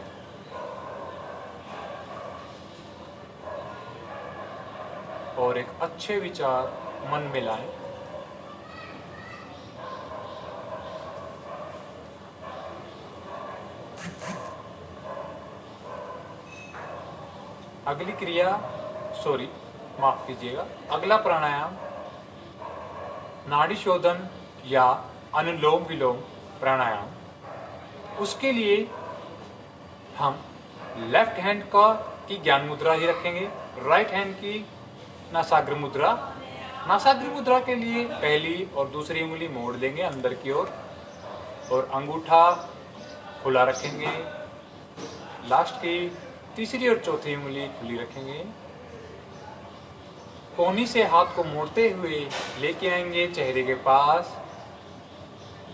और एक अच्छे विचार मन में लाएं। अगली क्रिया, माफ कीजिएगा, अगला प्राणायाम नाड़ी शोधन या अनुलोम विलोम प्राणायाम। उसके लिए हम लेफ्ट हैंड की ज्ञान मुद्रा ही रखेंगे, राइट हैंड की नासाग्र मुद्रा। नासाग्र मुद्रा के लिए पहली और दूसरी उंगली मोड़ देंगे अंदर की ओर और अंगूठा खुला रखेंगे। लास्ट की तीसरी और चौथी उंगली खुली रखेंगे। कोहनी से हाथ को मोड़ते हुए लेके आएंगे चेहरे के पास।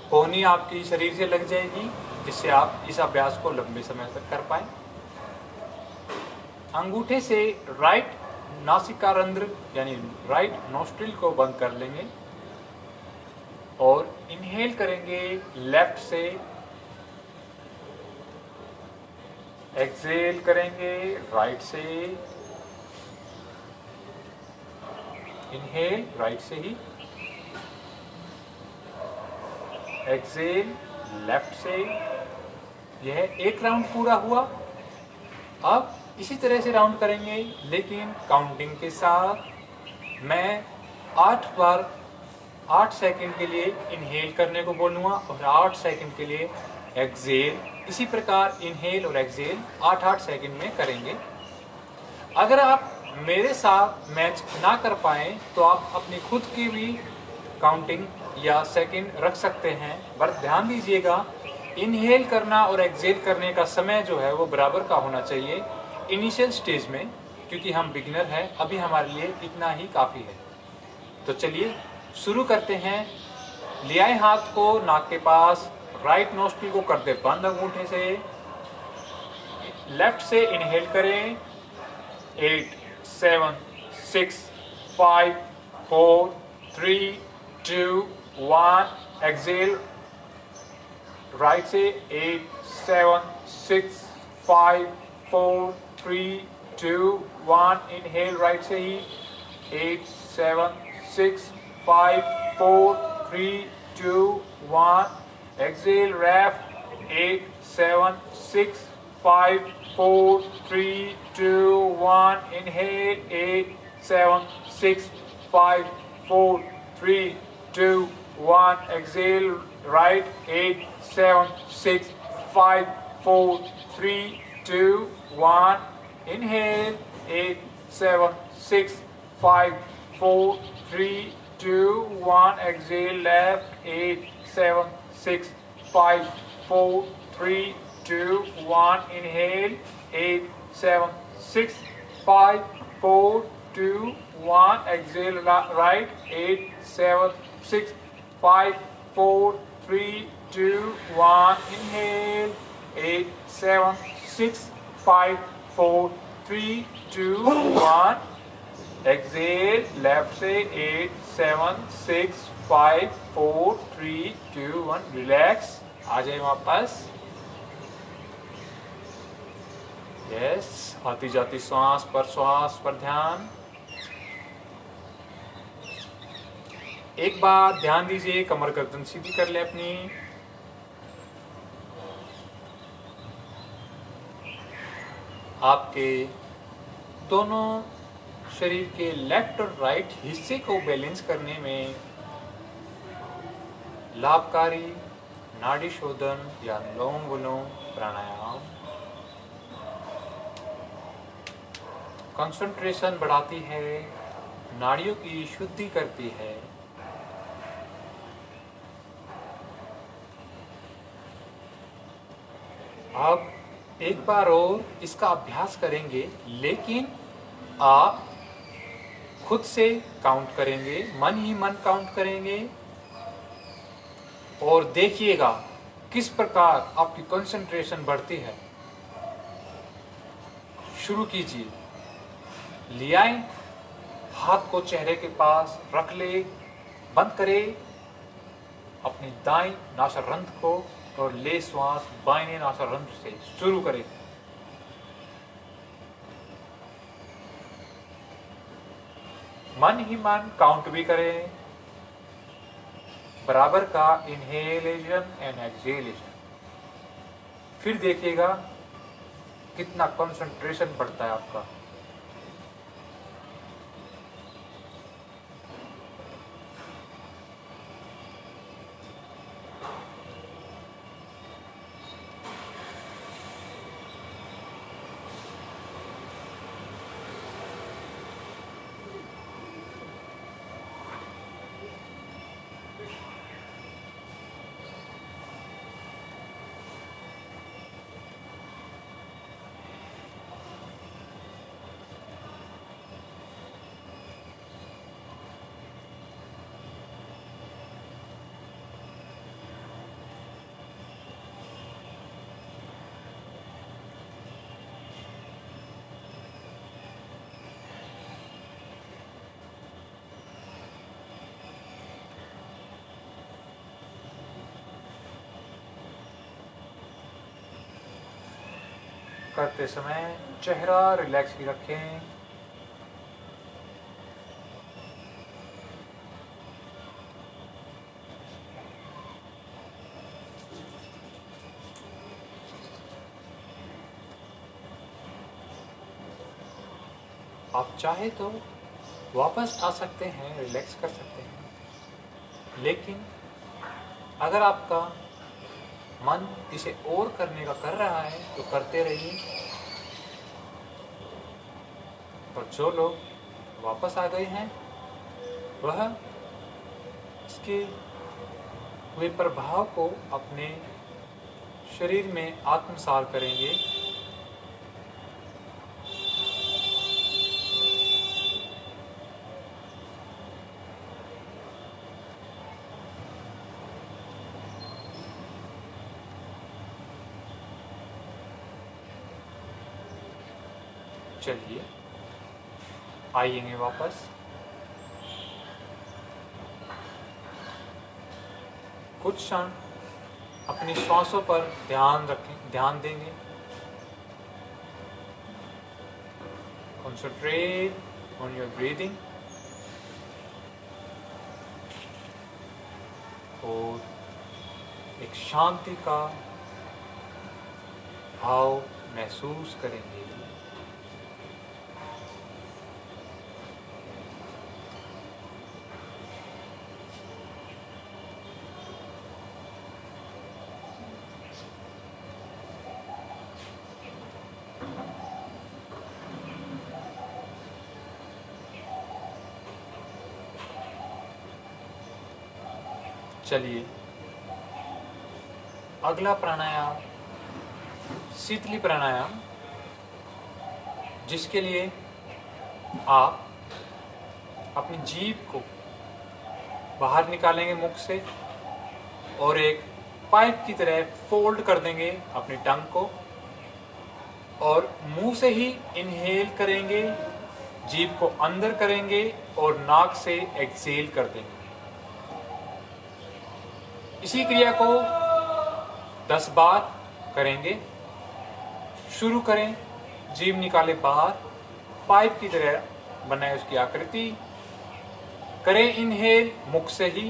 कोहनी आपकी शरीर से लग जाएगी, जिससे आप इस अभ्यास को लंबे समय तक कर पाए। अंगूठे से राइट नासिका रंध्र यानी राइट नोस्ट्रिल को बंद कर लेंगे और इनहेल करेंगे लेफ्ट से, एक्सेल करेंगे राइट से। इनहेल राइट से ही, एक्सेल लेफ्ट से। यह एक राउंड पूरा हुआ। अब इसी तरह से राउंड करेंगे, लेकिन काउंटिंग के साथ। मैं 8 बार 8 सेकंड के लिए इनहेल करने को बोलूँगा और 8 सेकंड के लिए एक्सेल। इसी प्रकार इनहेल और एक्सेल 8-8 सेकंड में करेंगे। अगर आप मेरे साथ मैच ना कर पाए तो आप अपनी खुद की भी काउंटिंग या सेकंड रख सकते हैं, पर ध्यान दीजिएगा इनहेल करना और एक्सेल करने का समय जो है वो बराबर का होना चाहिए इनिशियल स्टेज में, क्योंकि हम बिगिनर हैं। अभी हमारे लिए इतना ही काफ़ी है। तो चलिए शुरू करते हैं। ले आए हाथ को नाक के पास, राइट नोस्ट्रिल को करते बंद अंगूठे से। लेफ्ट से इनहेल करें 8, 7, 6, 5, 4, 3, 2, 1। एक्सेल राइट से 8, 7, 6, 5, 4, 3, 2, 1। इनहेल राइट से ही 8, 7, 6, 5, 4, 3, 2, 1। Exhale left 8, 7, 6, 5, 4, 3, 2, 1. Inhale 8, 7, 6, 5, 4, 3, 2, 1. Exhale right 8, 7, 6, 5, 4, 3, 2, 1. Inhale 8, 7, 6, 5, 4, 3, 2, 1. Exhale left 8, 7, 6, 5, 4, 3, 2, 1. Inhale 8, 7, 6, 5, 4, 2, 1. Exhale right 8, 7, 6, 5, 4, 3, 2, 1. Inhale 8, 7, 6, 5, 4, 3, 2, 1. Exhale left से 8, 7, 6, 5, 4, 3, 2, 1। रिलैक्स। आ जाए वापस। यस, आती जाती श्वास पर ध्यान। एक बार ध्यान दीजिए, कमर गर्दन सीधी कर ले अपनी। आपके दोनों शरीर के लेफ्ट और राइट हिस्से को बैलेंस करने में लाभकारी नाड़ी शोधन या अनुलोम विलोम प्राणायाम। कंसंट्रेशन बढ़ाती है, नाड़ियों की शुद्धि करती है। अब एक बार और इसका अभ्यास करेंगे, लेकिन आप खुद से काउंट करेंगे, मन ही मन काउंट करेंगे और देखिएगा किस प्रकार आपकी कंसंट्रेशन बढ़ती है। शुरू कीजिए। ले आए, हाथ को चेहरे के पास रख ले, बंद करे अपनी दाईं नासारंध्र को और ले श्वास बाएं नासारंध्र से शुरू करें। मन ही मन काउंट भी करें, बराबर का इनहेलेशन एंड एक्सहेलेशन। फिर देखिएगा कितना कंसंट्रेशन बढ़ता है आपका। करते समय चेहरा रिलैक्स ही रखें। आप चाहे तो वापस आ सकते हैं, रिलैक्स कर सकते हैं, लेकिन अगर आपका मन इसे और करने का कर रहा है तो करते रहिए। और जो लोग वापस आ गए हैं वह इसके हुए प्रभाव को अपने शरीर में आत्मसात करेंगे। चलिए आइएंगे वापस। कुछ क्षण अपनी श्वासों पर ध्यान देंगे। कॉन्सेंट्रेट ऑन योर ब्रीदिंग और एक शांति का भाव महसूस करेंगे। चलिए अगला प्राणायाम शीतली प्राणायाम, जिसके लिए आप अपनी जीभ को बाहर निकालेंगे मुख से और एक पाइप की तरह फोल्ड कर देंगे अपनी टंग को और मुंह से ही इनहेल करेंगे, जीभ को अंदर करेंगे और नाक से एक्सहेल कर देंगे। इसी क्रिया को 10 बार करेंगे। शुरू करें, जीभ निकाले बाहर, पाइप की तरह बनाए उसकी आकृति, करें इनहेल मुख से ही,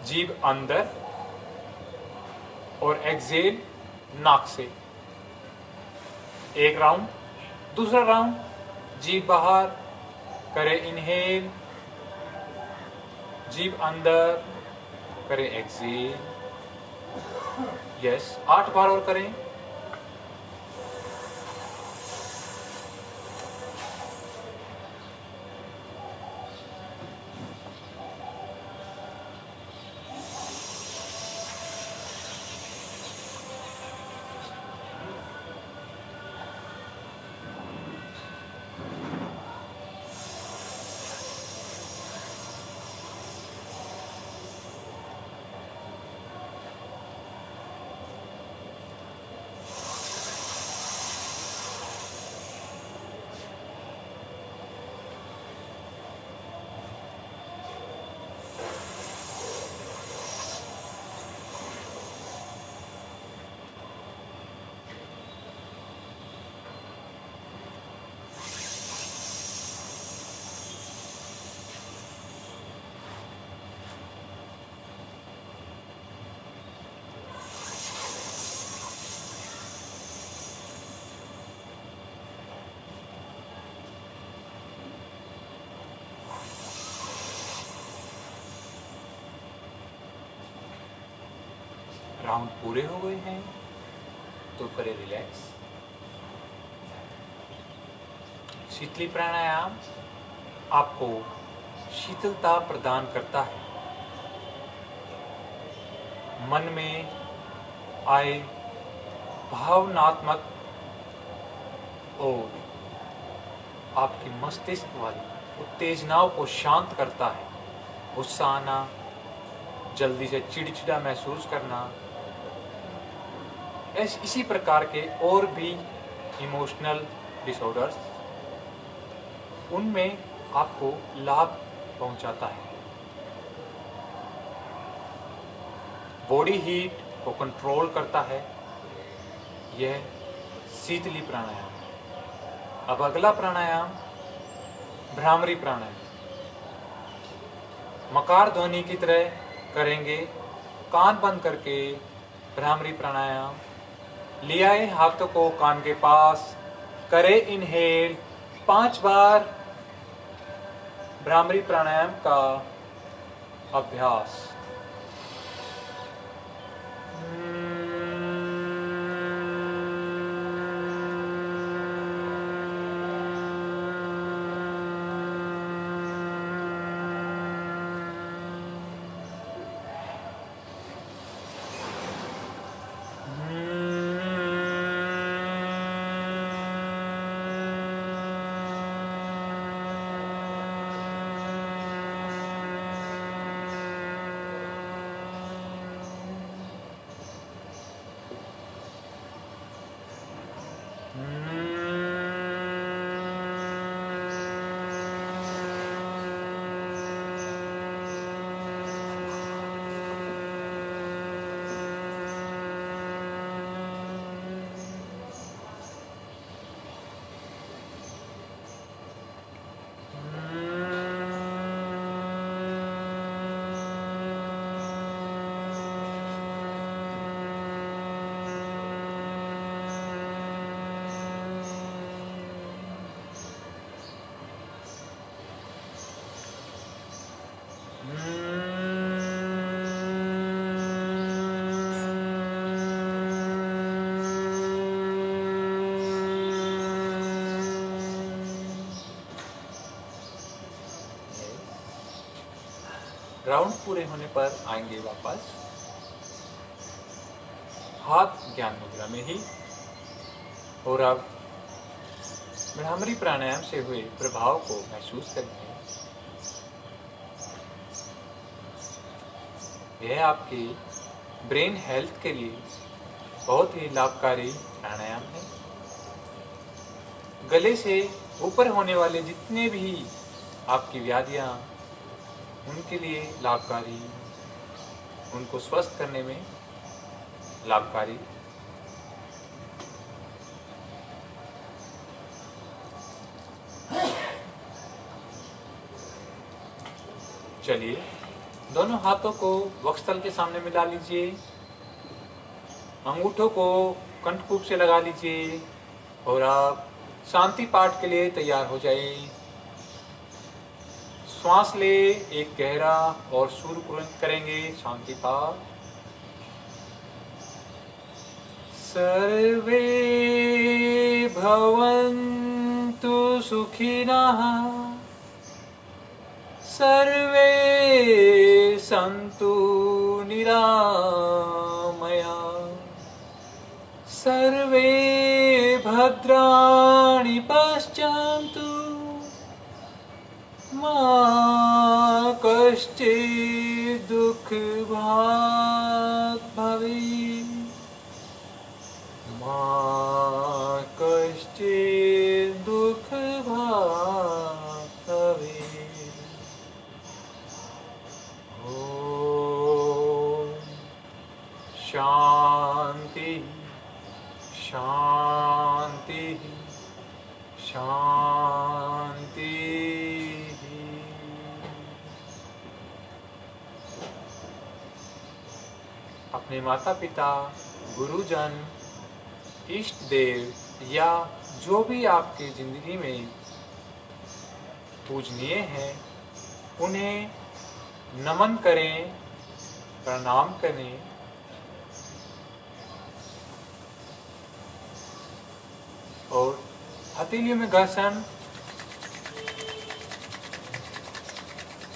जीभ अंदर और एक्सहेल नाक से। एक राउंड। दूसरा राउंड, जीभ बाहर, करें इनहेल, जीभ अंदर, करें एक्सहेल। यस, 8 बार और करें। राउंड पूरे हो गए हैं तो करें रिलैक्स। शीतली प्राणायाम आपको शीतलता प्रदान करता है। मन में आए भावनात्मक और आपकी मस्तिष्क वाली उत्तेजनाओं को शांत करता है। गुस्सा आना, जल्दी से चिड़चिड़ा महसूस करना, इसी प्रकार के और भी इमोशनल डिसऑर्डर्स, उनमें आपको लाभ पहुंचाता है। बॉडी हीट को कंट्रोल करता है यह शीतली प्राणायाम। अब अगला प्राणायाम भ्रामरी प्राणायाम। मकार ध्वनि की तरह करेंगे, कान बंद करके भ्रामरी प्राणायाम। ले आए हाथों को कान के पास, करें इनहेल 5 बार भ्रामरी प्राणायाम का अभ्यास। राउंड पूरे होने पर आएंगे वापस हाथ ज्ञान मुद्रा में ही। और अब भ्रामरी प्राणायाम से हुए प्रभाव को महसूस करेंगे। यह आपकी ब्रेन हेल्थ के लिए बहुत ही लाभकारी प्राणायाम है। गले से ऊपर होने वाले जितने भी आपकी व्याधियां, उनके लिए लाभकारी, उनको स्वस्थ करने में लाभकारी। चलिए दोनों हाथों को वक्षस्थल के सामने मिला लीजिए, अंगूठों को कंठकूप से लगा लीजिए और आप शांति पाठ के लिए तैयार हो जाएं। श्वास ले एक गहरा और सुरपूर्ण करेंगे शांति पाठ। सर्वे भवन्तु सुखिनः, सर्वे सन्तु निरामया, सर्वे भद्राणि पश्यन्तु, मा कश्चित् दुःखभाग् भवेत्, मा कश्चित् दुःखभाग् भवेत्। ॐ शान्ति शान्ति शान्ति। अपने माता पिता, गुरुजन, इष्ट देव या जो भी आपकी जिंदगी में पूजनीय हैं, उन्हें नमन करें, प्रणाम करें और हथेलियों में घर्षण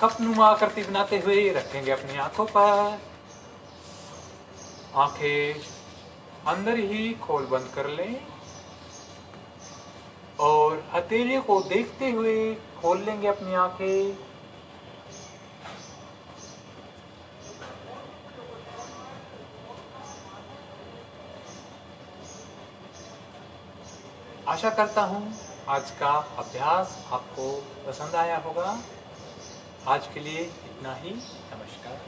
कप नुमा आकृति बनाते हुए रखेंगे अपनी आंखों पर। आंखें अंदर ही खोल बंद कर लें और हथेलियों को देखते हुए खोल लेंगे अपनी आंखें। आशा करता हूँ आज का अभ्यास आपको पसंद आया होगा। आज के लिए इतना ही। नमस्कार।